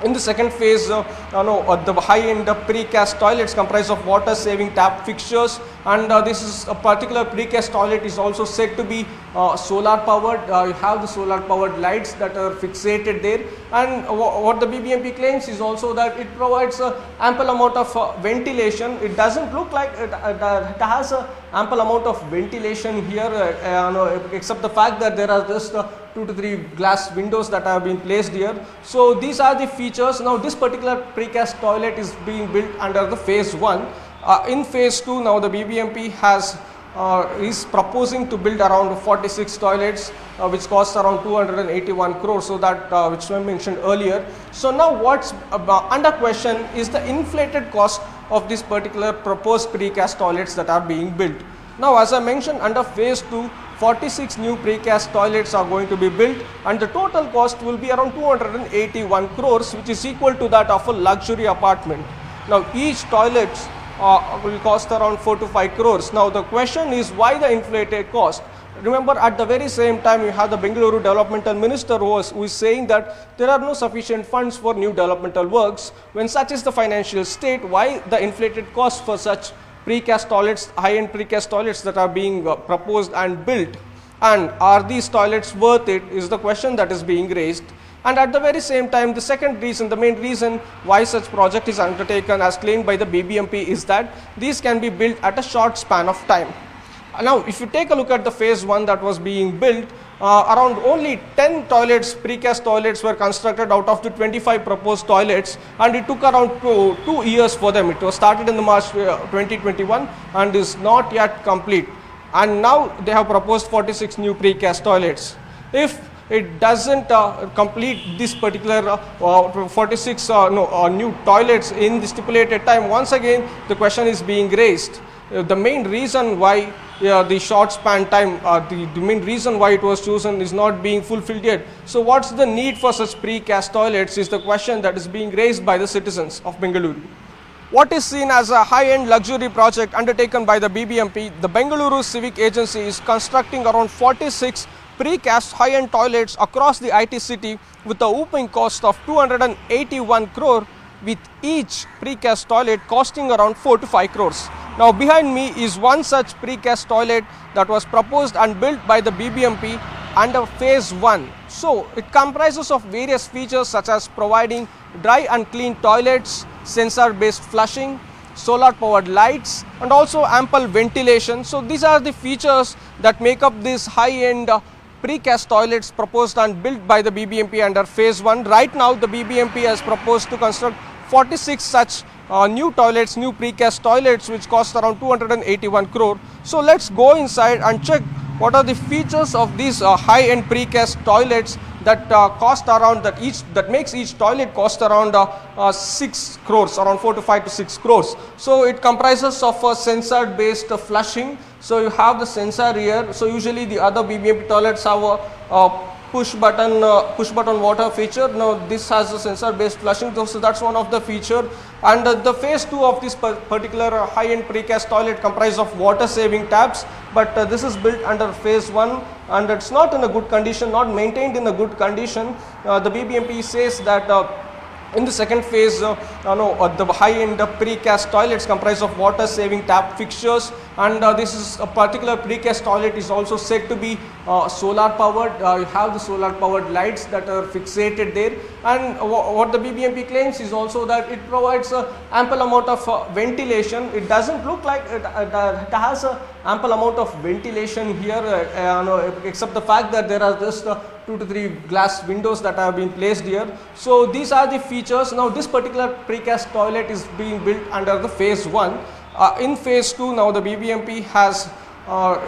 in the second phase, the high-end precast toilets comprise of water-saving tap fixtures, and this is a particular precast toilet is also said to be solar-powered. You have the solar-powered lights that are fixated there, and what the BBMP claims is also that it provides ample amount of ventilation. It doesn't look like it has a ample amount of ventilation here, except the fact that there are just 2 to 3 glass windows that have been placed here. So these are the features. Now this particular precast toilet is being built under the phase 1. In phase 2 now the BBMP is proposing to build around 46 toilets which cost around 281 crores, so that which I mentioned earlier. So now what's under question is the inflated cost of this particular proposed precast toilets that are being built. Now as I mentioned, under phase 2 46 new precast toilets are going to be built and the total cost will be around 281 crores, which is equal to that of a luxury apartment. Now each toilet will cost around 4 to 5 crores. Now the question is why the inflated cost? Remember, at the very same time you have the Bengaluru developmental minister who is saying that there are no sufficient funds for new developmental works. When such is the financial state, why the inflated cost for such precast toilets, high-end precast toilets that are being proposed and built, and are these toilets worth it, is the question that is being raised. And at the very same time, the second reason, the main reason why such project is undertaken as claimed by the BBMP is that these can be built at a short span of time. Now if you take a look at the phase 1 that was being built, around only 10 toilets, precast toilets were constructed out of the 25 proposed toilets, and it took around 2 years for them. It was started in the March 2021 and is not yet complete, and now they have proposed 46 new precast toilets. If it doesn't complete this particular 46 new toilets in the stipulated time, once again the question is being raised. The main reason why the short span time, the main reason why it was chosen is not being fulfilled yet. So what's the need for such precast toilets is the question that is being raised by the citizens of Bengaluru. What is seen as a high-end luxury project undertaken by the BBMP, the Bengaluru Civic Agency is constructing around 46 precast high-end toilets across the IT city with a whopping cost of 281 crore, with each precast toilet costing around 4 to 5 crores. Now behind me is one such precast toilet that was proposed and built by the BBMP under phase 1. So it comprises of various features such as providing dry and clean toilets, sensor based flushing, solar powered lights and also ample ventilation. So these are the features that make up these high-end precast toilets proposed and built by the BBMP under phase 1. Right now the BBMP has proposed to construct 46 such new toilets, new precast toilets which cost around 281 crore. So let's go inside and check what are the features of these high-end precast toilets that cost around that makes each toilet cost around 6 crores, around 4 to 5 to 6 crores. So it comprises of a sensor based flushing. So you have the sensor here. So usually the other BBMP toilets have a push button water feature. Now this has a sensor based flushing, so that's one of the feature. And the phase 2 of this particular high-end precast toilet comprises of water saving taps, but this is built under phase 1 and it's not in a good condition, not maintained in a good condition. The BBMP says that In the second phase, the high-end precast toilets comprise of water-saving tap fixtures, and this is a particular precast toilet is also said to be solar-powered. You have the solar-powered lights that are fixated there, and what the BBMP claims is also that it provides ample amount of ventilation. It doesn't look like it has a ample amount of ventilation here, except the fact that there are just 2 to 3 glass windows that have been placed here. So these are the features. Now this particular precast toilet is being built under the phase 1. In phase 2, now the BBMP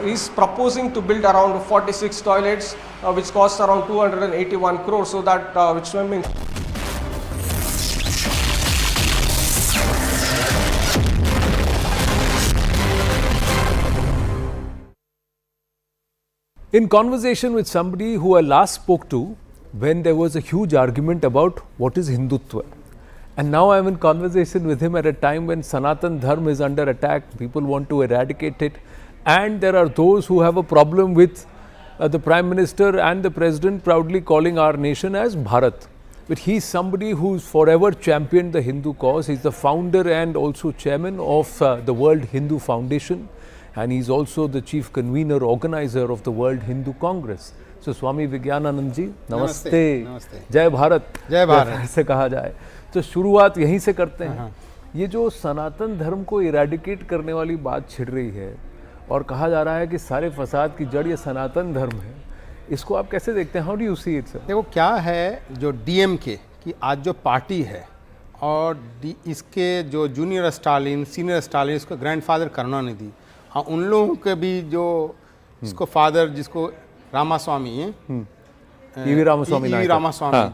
is proposing to build around 46 toilets, which cost around 281 crores. So that which means in conversation with somebody who I last spoke to when there was a huge argument about what is Hindutva. And now I am in conversation with him at a time when Sanatan Dharma is under attack, people want to eradicate it, and there are those who have a problem with the Prime Minister and the President proudly calling our nation as Bharat. But he is somebody who's forever championed the Hindu cause. He's the founder and also chairman of the World Hindu Foundation. And he's also the chief convener, organizer of the World Hindu Congress. So Swami Vigyananand ji, namaste. नमस्ते। जय भारत। जय भारत। ऐसे कहा जाए तो शुरुआत यहीं से करते हैं। ये जो सनातन धर्म को इरेडिकेट करने वाली बात छिड़ रही है और कहा जा रहा है कि सारे फसाद की जड़ ये सनातन धर्म है, इसको आप कैसे देखते हैं? How do you see it sir? देखो क्या है, जो DMK की आज जो पार्टी है और इसके जो जूनियर स्टालिन, सीनियर स्टालिन, इसको ग्रैंडफादर करुणानिधि, हाँ उन लोगों के भी जो इसको फादर जिसको रामास्वामी है, ईवी रामास्वामी,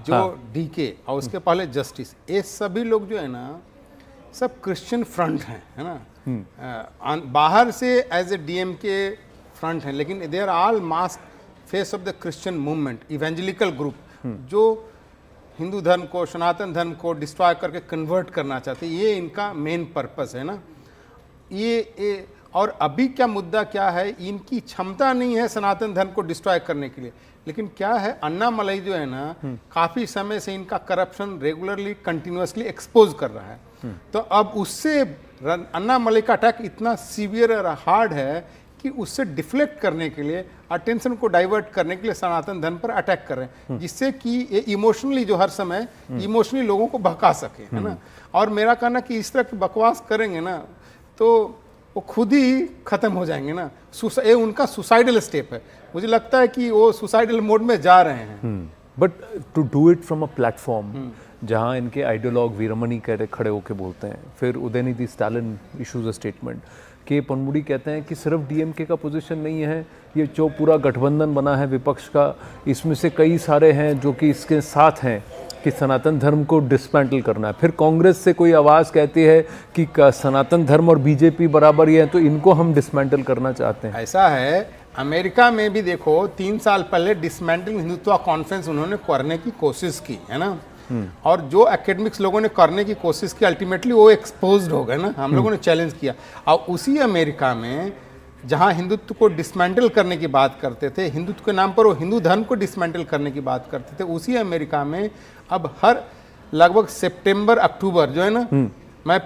जो DK और उसके पहले जस्टिस, ये सभी लोग जो है ना सब क्रिश्चियन फ्रंट हैं, है ना। बाहर से एज ए DMK फ्रंट है, लेकिन they are all mask face of the Christian movement, evangelical group जो हिंदू धर्म को, सनातन धर्म को डिस्ट्रॉय करके कन्वर्ट करना चाहते हैं। ये इनका मेन पर्पस है ना। ये और अभी क्या मुद्दा क्या है, इनकी क्षमता नहीं है सनातन धर्म को डिस्ट्रॉय करने के लिए, लेकिन क्या है, अन्नामलई जो है ना काफ़ी समय से इनका करप्शन रेगुलरली कंटिन्यूसली एक्सपोज कर रहा है। तो अब उससे अन्नामलई का अटैक इतना सीवियर और हार्ड है कि उससे डिफ्लेक्ट करने के लिए, अटेंशन को डाइवर्ट करने के लिए सनातन धर्म पर अटैक कर रहे हैं, जिससे कि ये इमोशनली जो हर समय इमोशनली लोगों को भड़का सके, है ना। और मेरा कहना कि इस तरह की बकवास करेंगे ना तो वो खुद ही खत्म हो जाएंगे ना। ये उनका सुसाइडल स्टेप है, मुझे लगता है कि वो सुसाइडल मोड में जा रहे हैं। But to do it from a platform जहाँ इनके आइडियोलॉग वीरमणि खड़े होकर बोलते हैं, फिर Udhayanidhi Stalin issues a statement, K Ponmudi कहते हैं कि सिर्फ DMK का पोजीशन नहीं है, ये जो पूरा गठबंधन बना है विपक्ष का, इसमें से कई सारे हैं जो कि इसके साथ हैं कि सनातन धर्म को डिसमेंटल करना है। फिर कांग्रेस से कोई आवाज़ कहती है कि सनातन धर्म और BJP बराबर ही है, तो इनको हम डिसमेंटल करना चाहते हैं। ऐसा है, अमेरिका में भी देखो 3 साल पहले डिसमेंटल हिंदुत्व कॉन्फ्रेंस उन्होंने करने की कोशिश की, है ना। और जो एकेडमिक्स लोगों ने करने की कोशिश की, अल्टीमेटली वो एक्सपोज्ड हो गए ना। हम लोगों ने चैलेंज किया। और उसी अमेरिका में जहां हिंदुत्व को डिसमेंटल करने की बात करते थे, हिंदुत्व के नाम पर वो हिंदू धर्म को डिसमेंटल करने की बात करते थे, उसी अमेरिका में अब हर लगभग सितंबर अक्टूबर जो है ना, मैं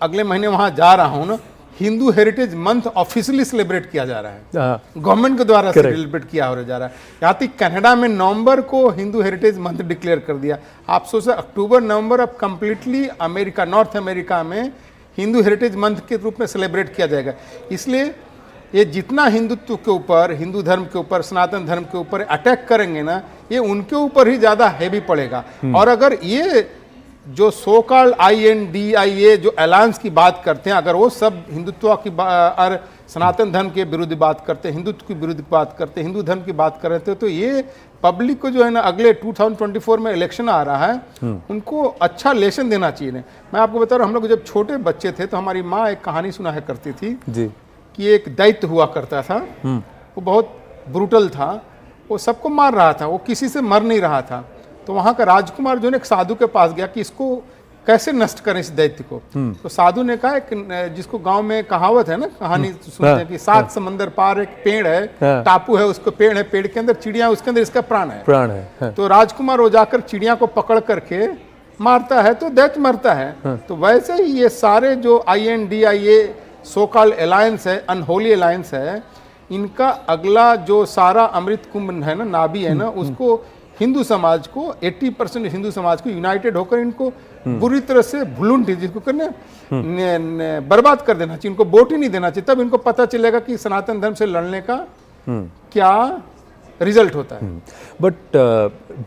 अगले महीने वहां जा रहा हूं ना, Hindu heritage month officially celebrate किया जा रहा है, गवर्नमेंट के द्वारा सेलिब्रेट किया हो जा रहा है। यहाँ तक कनाडा में नवंबर को हिंदू हेरिटेज मंथ डिक्लेयर कर दिया। आप सोचो अक्टूबर नवंबर अब कंप्लीटली अमेरिका, नॉर्थ अमेरिका में हिंदू हेरिटेज मंथ के रूप में सेलिब्रेट किया जाएगा। इसलिए ये जितना हिंदुत्व के ऊपर, हिंदू धर्म के ऊपर, सनातन धर्म के ऊपर अटैक करेंगे ना, ये उनके ऊपर ही ज़्यादा हैवी पड़ेगा। और अगर ये जो सो कॉल्ड INDIA जो अलायंस की बात करते हैं, अगर वो सब हिंदुत्व की और सनातन धर्म के विरुद्ध बात करते हैं, हिंदुत्व की विरुद्ध बात करते हैं, हिंदू धर्म की बात कर रहे थे, तो ये पब्लिक को जो है ना अगले 2024 में इलेक्शन आ रहा है, उनको अच्छा लेसन देना चाहिए। मैं आपको बता रहा हूँ, हम लोग जब छोटे बच्चे थे तो हमारी माँ एक कहानी सुना है करती थी जी, कि एक दैत्य हुआ करता था, वो बहुत ब्रूटल था, वो सबको मार रहा था, वो किसी से मर नहीं रहा था। तो वहाँ का राजकुमार जो है एक साधु के पास गया कि इसको कैसे नष्ट करें इस दैत्य को। तो साधु ने कहा कि जिसको गांव में कहावत है ना, कहानी सुनते हैं कि 7 समंदर पार एक पेड़ है, टापू है, उसको पेड़ है, पेड़ के अंदर चिड़िया, उसके अंदर इसका प्राण है। प्राण है। तो राजकुमार वो जाकर चिड़िया को पकड़ करके मारता है तो दैट मरता है। तो वैसे ही ये सारे जो INDIA सो कॉल्ड अलायंस है, अनहोली अलायंस है, इनका अगला जो सारा अमृत कुंभ है ना, नाभि है ना, उसको हिंदू समाज को 80% हिंदू समाज को यूनाइटेड होकर इनको बुरी तरह से भुलुंडी जिसको करने बर्बाद कर देना चाहिए, इनको वोट ही नहीं देना चाहिए। तब इनको पता चलेगा कि सनातन धर्म से लड़ने का क्या रिजल्ट होता है। But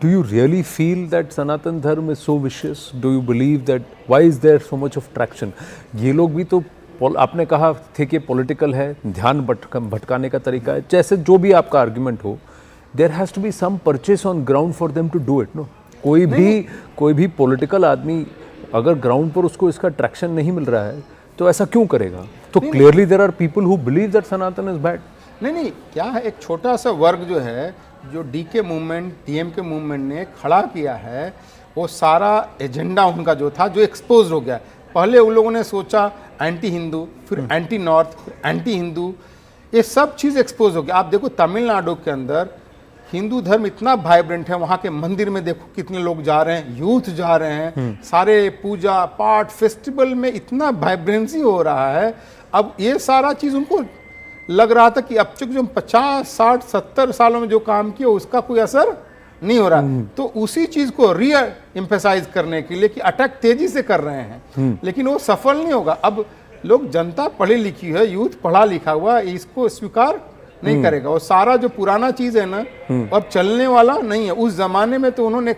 do you really feel that Sanatan Dharma is so vicious? Do you believe that why is there so much of traction? ये लोग भी तो आपने कहा थे कि पॉलिटिकल है, ध्यान भटकाने का तरीका है, जैसे जो भी आपका आर्ग्यूमेंट हो, there has to be some purchase on ground for them to do it. No, कोई भी पॉलिटिकल आदमी अगर ग्राउंड पर उसको इसका ट्रैक्शन नहीं मिल रहा है तो ऐसा क्यों करेगा? तो clearly there are people who believe that Sanatan is bad. नहीं, क्या है, एक छोटा सा वर्ग जो है, जो DK मूवमेंट, DMK मूवमेंट ने खड़ा किया है, वो सारा एजेंडा उनका जो था, जो एक्सपोज हो गया। पहले उन लोगों ने सोचा एंटी हिंदू, फिर एंटी नॉर्थ, फिर एंटी हिंदू, ये सब चीज़ एक्सपोज हो गया। आप देखो तमिलनाडु के अंदर हिंदू धर्म इतना वाइब्रेंट है, वहाँ के मंदिर में देखो कितने लोग जा रहे हैं, यूथ जा रहे हैं, सारे पूजा पाठ फेस्टिवल में इतना वाइब्रेंसी हो रहा है। अब ये सारा चीज़ उनको लग रहा था कि अब तक जो 50, 60, 70 सालों में जो काम किया उसका कोई असर नहीं हो रहा, तो उसी चीज को रीएम्फेसाइज करने के लिए कि अटैक तेजी से कर रहे हैं, लेकिन वो सफल नहीं होगा। अब लोग, जनता पढ़ी लिखी है, यूथ पढ़ा लिखा हुआ, इसको स्वीकार नहीं करेगा। और सारा जो पुराना चीज है ना, अब चलने वाला नहीं है। उस जमाने में तो उन्होंने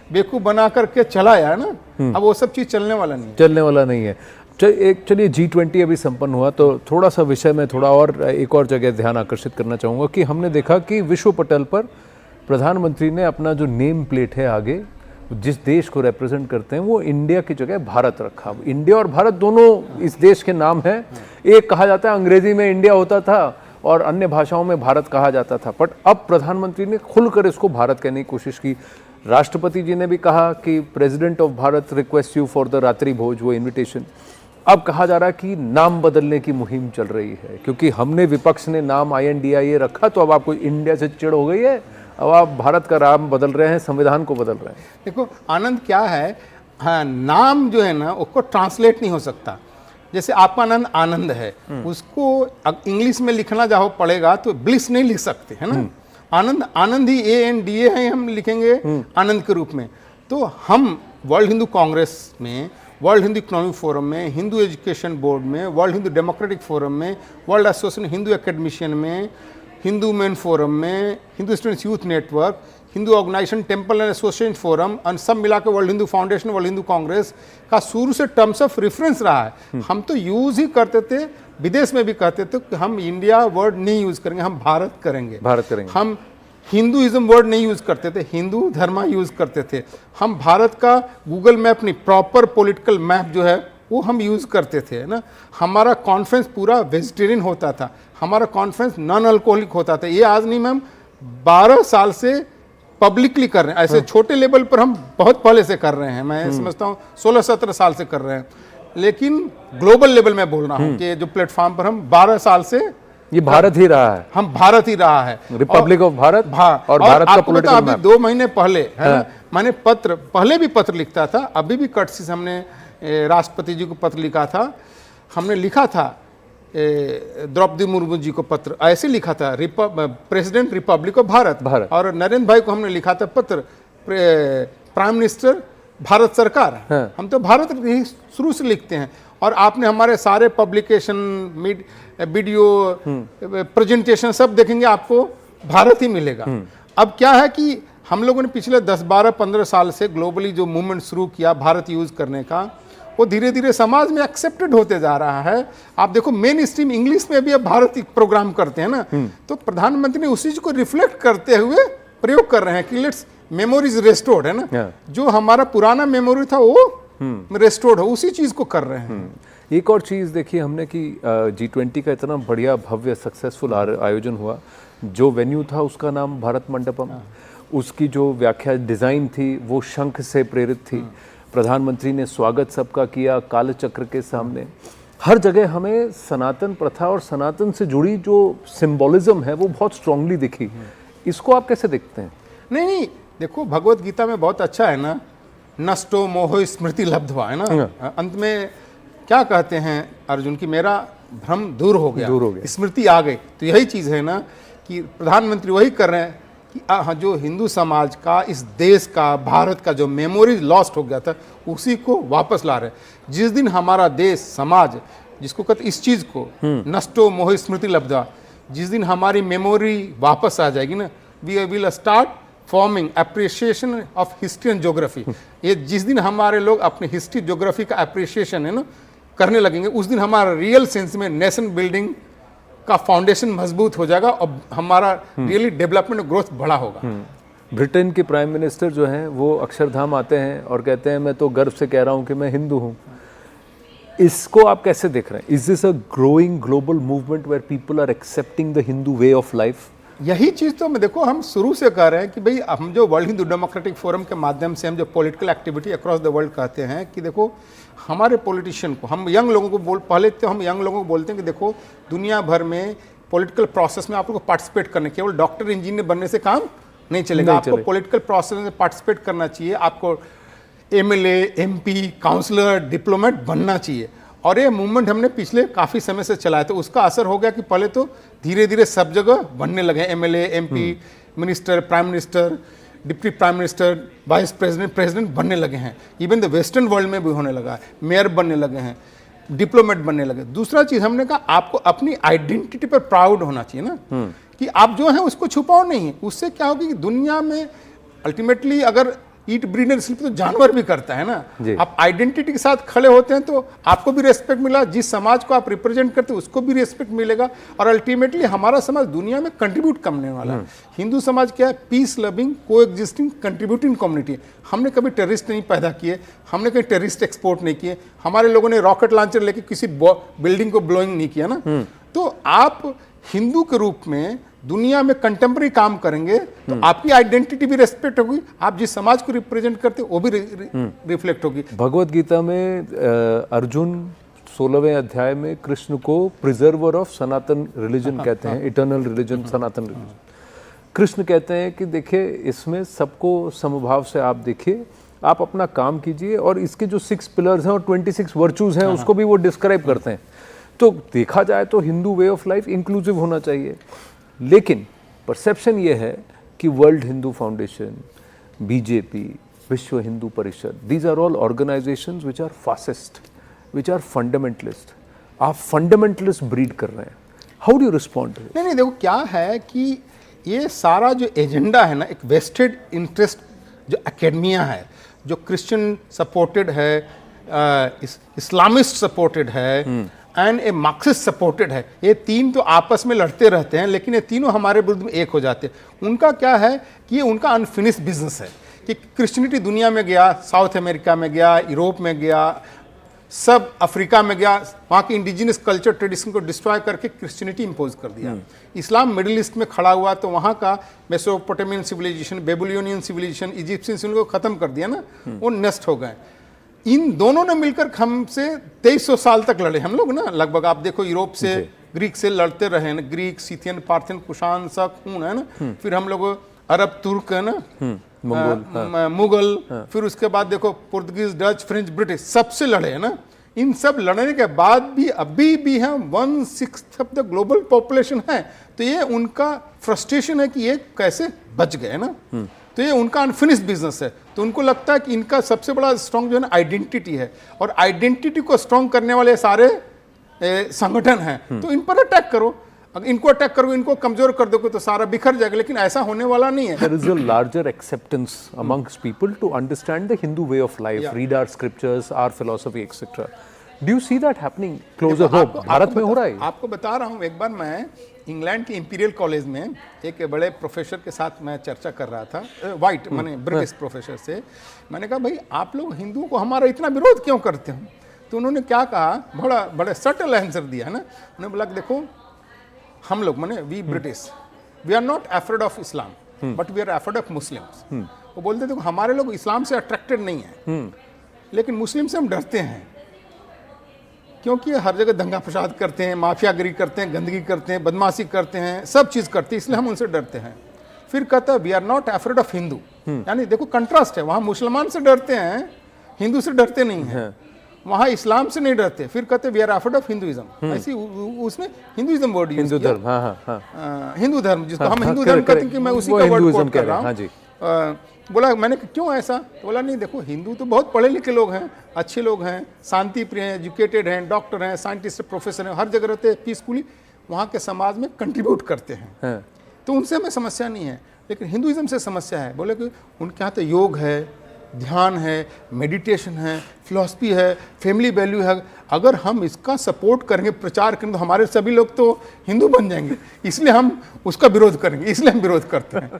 बेवकूफ बना करके चलाया है ना, अब वो सब चीज चलने वाला नहीं है। चलिए G20 अभी संपन्न हुआ, तो थोड़ा सा विषय में थोड़ा और एक और जगह ध्यान आकर्षित करना चाहूँगा कि हमने देखा कि विश्व पटल पर प्रधानमंत्री ने अपना जो नेम प्लेट है आगे, जिस देश को रिप्रेजेंट करते हैं, वो इंडिया की जगह भारत रखा। इंडिया और भारत दोनों इस देश के नाम हैं। एक कहा जाता है अंग्रेजी में इंडिया होता था और अन्य भाषाओं में भारत कहा जाता था, बट अब प्रधानमंत्री ने खुलकर इसको भारत कहने की कोशिश की। राष्ट्रपति जी ने भी कहा कि president of Bharat request you for the रात्रि भोज, वो इन्विटेशन। अब कहा जा रहा है कि नाम बदलने की मुहिम चल रही है, क्योंकि हमने विपक्ष ने नाम INDIA रखा, तो अब आपको इंडिया से चिढ़ हो गई है, अब आप भारत का नाम बदल रहे हैं, संविधान को बदल रहे हैं। देखो आनंद क्या है, हाँ, नाम जो है ना उसको ट्रांसलेट नहीं हो सकता। जैसे आपका आनंद आनंद है, उसको इंग्लिश में लिखना चाहो पड़ेगा तो ब्लिस नहीं लिख सकते, है ना। आनंद आनंद ही ANDA है, हम लिखेंगे आनंद के रूप में। तो हम वर्ल्ड हिंदू कांग्रेस में, वर्ल्ड हिंदू इकोनॉमिक फोरम में, हिंदू एजुकेशन बोर्ड में, वर्ल्ड हिंदू डेमोक्रेटिक फोरम में, वर्ल्ड एसोसिएशन हिंदू एकेडमिशियन में, हिंदू मेन फोरम में, Hindu students youth network, Hindu organisation temple and association forum, और सब मिला के world Hindu foundation, world Hindu congress का शुरू से टर्म्स ऑफ रेफरेंस रहा है। हम तो यूज ही करते थे, विदेश में भी कहते थे कि हम इंडिया वर्ड नहीं यूज करेंगे, हम भारत करेंगे। हम हिंदुइज्म वर्ड नहीं यूज करते थे, हिंदू धर्मा यूज करते थे। हम भारत का गूगल मैप नहीं, प्रॉपर पॉलिटिकल मैप जो है वो हम यूज करते थे ना। हमारा कॉन्फ्रेंस पूरा वेजिटेरियन होता था, हमारा कॉन्फ्रेंस नॉन अल्कोहलिक होता था। ये आज नहीं मैम, 12 साल से पब्लिकली कर रहे हैं। ऐसे छोटे लेवल पर हम बहुत पहले से कर रहे हैं, मैं समझता हूँ 16-17 साल से कर रहे हैं, लेकिन ग्लोबल लेवल में बोल रहा हूँ कि जो प्लेटफॉर्म पर हम 12 साल से, ये भारत ही रहा है, हम भारत ही रहा है, रिपब्लिक ऑफ भारत। और भारत का पॉलिटिकल मैप। 2 महीने पहले है ना, मैंने पहले भी पत्र लिखता था, अभी भी कर्टसी से हमने राष्ट्रपति जी को पत्र लिखा था। हमने लिखा था द्रौपदी मुर्मू जी को पत्र, ऐसे लिखा था, प्रेसिडेंट रिपब्लिक ऑफ भारत। और नरेंद्र भाई को हमने लिखा था पत्र, प्राइम मिनिस्टर भारत सरकार। हम तो भारत ही शुरू से लिखते हैं। और आपने हमारे सारे पब्लिकेशन, वीडियो, प्रेजेंटेशन सब देखेंगे, आपको भारत ही मिलेगा। अब क्या है कि हम लोगों ने पिछले 10, 12, 15 साल से ग्लोबली जो मूवमेंट शुरू किया भारत यूज करने का, वो धीरे धीरे समाज में एक्सेप्टेड होते जा रहा है। आप देखो मेन स्ट्रीम इंग्लिश में भी अब भारत प्रोग्राम करते हैं ना, तो प्रधानमंत्री ने उसी चीज को रिफ्लेक्ट करते हुए प्रयोग कर रहे हैं कि लेट्स मेमोरीज रेस्टोर्ड, है ना, जो हमारा पुराना मेमोरी था वो रेस्टोर्ड हो, उसी चीज को कर रहे हैं। एक और चीज देखिए हमने कि G20 का इतना बढ़िया भव्य सक्सेसफुल आयोजन हुआ, जो वेन्यू था उसका नाम भारत मंडपम, उसकी जो व्याख्या डिजाइन थी वो शंख से प्रेरित थी। प्रधानमंत्री ने स्वागत सबका किया काल चक्र के सामने। हर जगह हमें सनातन प्रथा और सनातन से जुड़ी जो सिंबोलिज्म है वो बहुत स्ट्रांगली दिखी। इसको आप कैसे देखते हैं? नहीं, देखो भगवत गीता में बहुत अच्छा है ना नष्टो मोहो स्मृति लब्ध्वा, है ना, अंत में क्या कहते हैं अर्जुन की मेरा भ्रम दूर हो गया, स्मृति आ गई। तो यही चीज़ है ना कि प्रधानमंत्री वही कर रहे हैं कि जो हिंदू समाज का, इस देश का, भारत का जो मेमोरी लॉस्ट हो गया था उसी को वापस ला रहे हैं। जिस दिन हमारा देश समाज, जिसको कहते इस चीज़ को नष्टो मोह स्मृति लब्धा, जिस दिन हमारी मेमोरी वापस आ जाएगी ना, we will start forming appreciation of history and geography. ये जिस दिन हमारे लोग अपने हिस्ट्री ज्योग्राफी का अप्रिसिएशन है ना करने लगेंगे, उस दिन हमारा रियल सेंस में नेशन बिल्डिंग का फाउंडेशन मजबूत हो जाएगा और हमारा रियली डेवलपमेंट ग्रोथ बड़ा होगा। ब्रिटेन के प्राइम मिनिस्टर जो हैं वो अक्षरधाम आते हैं और कहते हैं मैं तो गर्व से कह रहा हूं कि मैं हिंदू हूं। इसको आप कैसे देख रहे हैं? Is this a growing global movement where people are accepting the Hindu way of life? यही चीज़ तो मैं देखो हम शुरू से कह रहे हैं कि भाई हम जो वर्ल्ड हिंदू डेमोक्रेटिक फोरम के माध्यम से हम जो political activity across the world कहते हैं कि देखो हमारे पॉलिटिशियन को, हम यंग लोगों को पहले तो हम यंग लोगों को बोलते हैं कि देखो दुनिया भर में पॉलिटिकल प्रोसेस में आप लोग को पार्टिसिपेट करने, केवल डॉक्टर इंजीनियर बनने से काम नहीं चलेगा, आपको पॉलिटिकल प्रोसेस में पार्टिसिपेट करना चाहिए, आपको एमएलए, एमपी, काउंसलर, डिप्लोमेट बनना चाहिए। और ये मूवमेंट हमने पिछले काफ़ी समय से चलाया, तो उसका असर हो गया कि पहले तो धीरे धीरे सब जगह बनने लगे, MLA, MP, minister, prime minister, deputy prime minister, vice president, president बनने लगे हैं। इवन द वेस्टर्न वर्ल्ड में भी होने लगा है, मेयर बनने लगे हैं, डिप्लोमेट बनने लगे। दूसरा चीज़ हमने कहा आपको अपनी आइडेंटिटी पर प्राउड होना चाहिए ना, कि आप जो हैं उसको छुपाओ नहीं। उससे क्या होगी कि दुनिया में अल्टीमेटली अगर ईट ब्रीड एंड स्लीप तो जानवर भी करता है ना, आप आइडेंटिटी के साथ खड़े होते हैं तो आपको भी रेस्पेक्ट मिला, जिस समाज को आप रिप्रेजेंट करते हैं उसको भी रेस्पेक्ट मिलेगा, और अल्टीमेटली हमारा समाज दुनिया में कंट्रीब्यूट करने वाला है। हिंदू समाज क्या है? पीस लविंग, को एग्जिस्टिंग, कंट्रीब्यूटिंग कम्युनिटी। हमने कभी टेररिस्ट नहीं पैदा किए, हमने कहीं टेररिस्ट एक्सपोर्ट नहीं किए, हमारे लोगों ने रॉकेट लॉन्चर लेके किसी बिल्डिंग को ब्लोइंग नहीं किया ना। तो आप हिंदू के रूप में दुनिया में कंटेम्प्रेरी काम करेंगे तो आपकी आइडेंटिटी भी रेस्पेक्ट होगी, आप जिस समाज को रिप्रेजेंट करते हैं वो भी रिफ्लेक्ट होगी। भगवत गीता में अर्जुन 16वें अध्याय में कृष्ण को प्रिजर्वर ऑफ सनातन रिलीजन कहते हैं, इटर्नल रिलीजन, सनातन रिलीजन। कृष्ण कहते हैं कि देखिए इसमें सबको समभाव से आप देखिए, आप अपना काम कीजिए, और इसके जो 6 पिलर्स हैं और 26 वर्चूज हैं उसको भी वो डिस्क्राइब करते हैं। तो देखा जाए तो Hindu way of life inclusive होना चाहिए, लेकिन परसेप्शन ये है कि world Hindu foundation, BJP, Vishwa Hindu Parishad, these are all organisations which are fascist, which are fundamentalist. आप फंडामेंटलिस्ट ब्रीड कर रहे हैं, हाउ डू यू रिस्पॉन्ड? नहीं, देखो क्या है कि ये सारा जो एजेंडा है ना, एक वेस्टेड इंटरेस्ट जो एकेडमिया है, जो क्रिश्चियन सपोर्टेड है, इस्लामिस्ट सपोर्टेड है एंड ए मार्क्सिस्ट सपोर्टेड है, ये तीन तो आपस में लड़ते रहते हैं, लेकिन ये तीनों हमारे विरुद्ध में एक हो जाते हैं। उनका क्या है कि ये उनका अनफिनिश्ड बिजनेस है कि क्रिश्चियनिटी दुनिया में गया, साउथ अमेरिका में गया, यूरोप में गया, सब अफ्रीका में गया, वहाँ की इंडिजिनस कल्चर ट्रेडिशन को डिस्ट्रॉय करके क्रिश्चियनिटी इम्पोज कर दिया। इस्लाम मिडिल ईस्ट में खड़ा हुआ तो वहाँ का Mesopotamian civilisation, Babylonian civilisation, Egyptian civilisation को खत्म कर दिया ना, वो नष्ट हो गए। इन दोनों ने मिलकर हमसे 2300 साल तक लड़े हम लोग ना, लगभग आप देखो यूरोप से, ग्रीक से लड़ते रहे ना, ग्रीक, सीथियन, पार्थियन, कुषाण, शक, हूण है ना, फिर हम लोग अरब, तुर्क है ना, मुगल, फिर उसके बाद देखो पुर्तगीज, डच, फ्रेंच, ब्रिटिश, सबसे लड़े है ना। इन सब लड़ने के बाद भी अभी भी हम 1/6 ऑफ द ग्लोबल पॉपुलेशन है, तो ये उनका फ्रस्ट्रेशन है कि ये कैसे बच गए ना, तो ये उनका अनफिनिश्ड बिजनेस है। तो उनको लगता है कि इनका सबसे बड़ा स्ट्रॉन्ग जो है ना आइडेंटिटी है, और आइडेंटिटी को स्ट्रॉन्ग करने वाले सारे संगठन हैं, तो इन पर अटैक करो। अगर इनको अटैक करोगे, इनको कमजोर कर दोगे तो सारा बिखर जाएगा, लेकिन ऐसा होने वाला नहीं है। There is a larger acceptance amongst people to understand the Hindu way of life, read our scriptures, our philosophy, etc. Do you see that happening closer home? Bharat में हो रहा है? आपको बता रहा हूँ, एक बार मैं इंग्लैंड के इंपीरियल कॉलेज में एक बड़े प्रोफेसर के साथ मैं चर्चा कर रहा था, वाइट माने ब्रिटिश प्रोफेसर से। मैंने कहा भाई आप लोग हिंदुओं को हमारा इतना विरोध क्यों करते हो? तो उन्होंने क्या कहा, बड़े सटल आंसर दिया है ना। उन्होंने बोला देखो हम लोग माने we British, we are not afraid of Islam but we are afraid of Muslims. वो बोलते देखो हमारे लोग इस्लाम से अट्रैक्टेड नहीं है, लेकिन मुस्लिम से हम डरते हैं, क्योंकि हर जगह दंगा फसाद करते हैं, माफियागिरी करते हैं, गंदगी करते हैं, बदमाशी करते हैं, सब चीज़ करते हैं, इसलिए हम उनसे डरते हैं। फिर कहता है we are not afraid of Hindu, यानी देखो कंट्रास्ट है, वहाँ मुसलमान से डरते हैं, हिंदू से डरते नहीं हैं, वहाँ इस्लाम से नहीं डरते, फिर कहते we are afraid of Hinduism. ऐसी उसमें हिंदुइज्म वर्ड यूज हिंदू किया। धर्म, हाँ। हिंदू धर्म जिसको हम हिंदू धर्म कहते हैं कि मैं उसी का वर्ड कोट कर रहा हाँ जी। हूँ। बोला मैंने क्यों ऐसा, तो बोला नहीं देखो हिंदू तो बहुत पढ़े लिखे लोग हैं, अच्छे लोग हैं, शांति प्रिय हैं, एजुकेटेड हैं, डॉक्टर हैं, साइंटिस्ट, प्रोफेसर हैं, हर जगह रहते हैं पीसफुली, वहाँ के समाज में कंट्रीब्यूट करते हैं, तो उनसे हमें समस्या नहीं है। लेकिन हिंदुइज्म से समस्या है, बोले कि उनके यहाँ तो योग है, ध्यान है, मेडिटेशन है, फिलॉसफी है, फैमिली वैल्यू है, अगर हम इसका सपोर्ट करेंगे, प्रचार करेंगे, तो हमारे सभी लोग तो हिंदू बन जाएंगे, इसलिए हम उसका विरोध करेंगे, इसलिए हम विरोध करते हैं।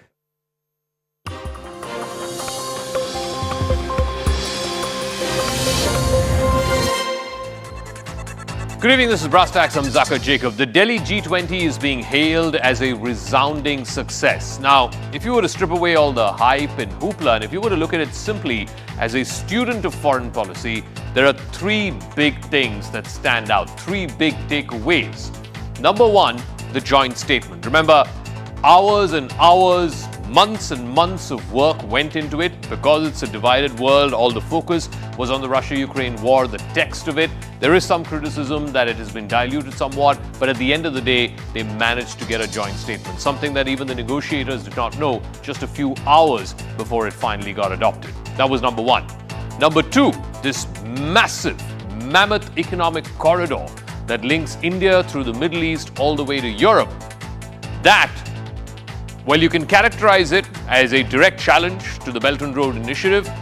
Good evening, this is Brass Tacks. I'm Zakir Jacob. The Delhi G20 is being hailed as a resounding success. Now, if you were to strip away all the hype and hoopla, and if you were to look at it simply as a student of foreign policy, there are three big things that stand out, three big takeaways. Number one, the joint statement. Remember, hours and hours, months and months of work went into it. Because it's a divided world, all the focus was on the Russia-Ukraine war, the text of it. There is some criticism that it has been diluted somewhat, but at the end of the day, they managed to get a joint statement, something that even the negotiators did not know just a few hours before it finally got adopted. That was number one. Number two, this massive, mammoth economic corridor that links India through the Middle East all the way to Europe. That, well, you can characterize it as a direct challenge to the Belt and Road Initiative.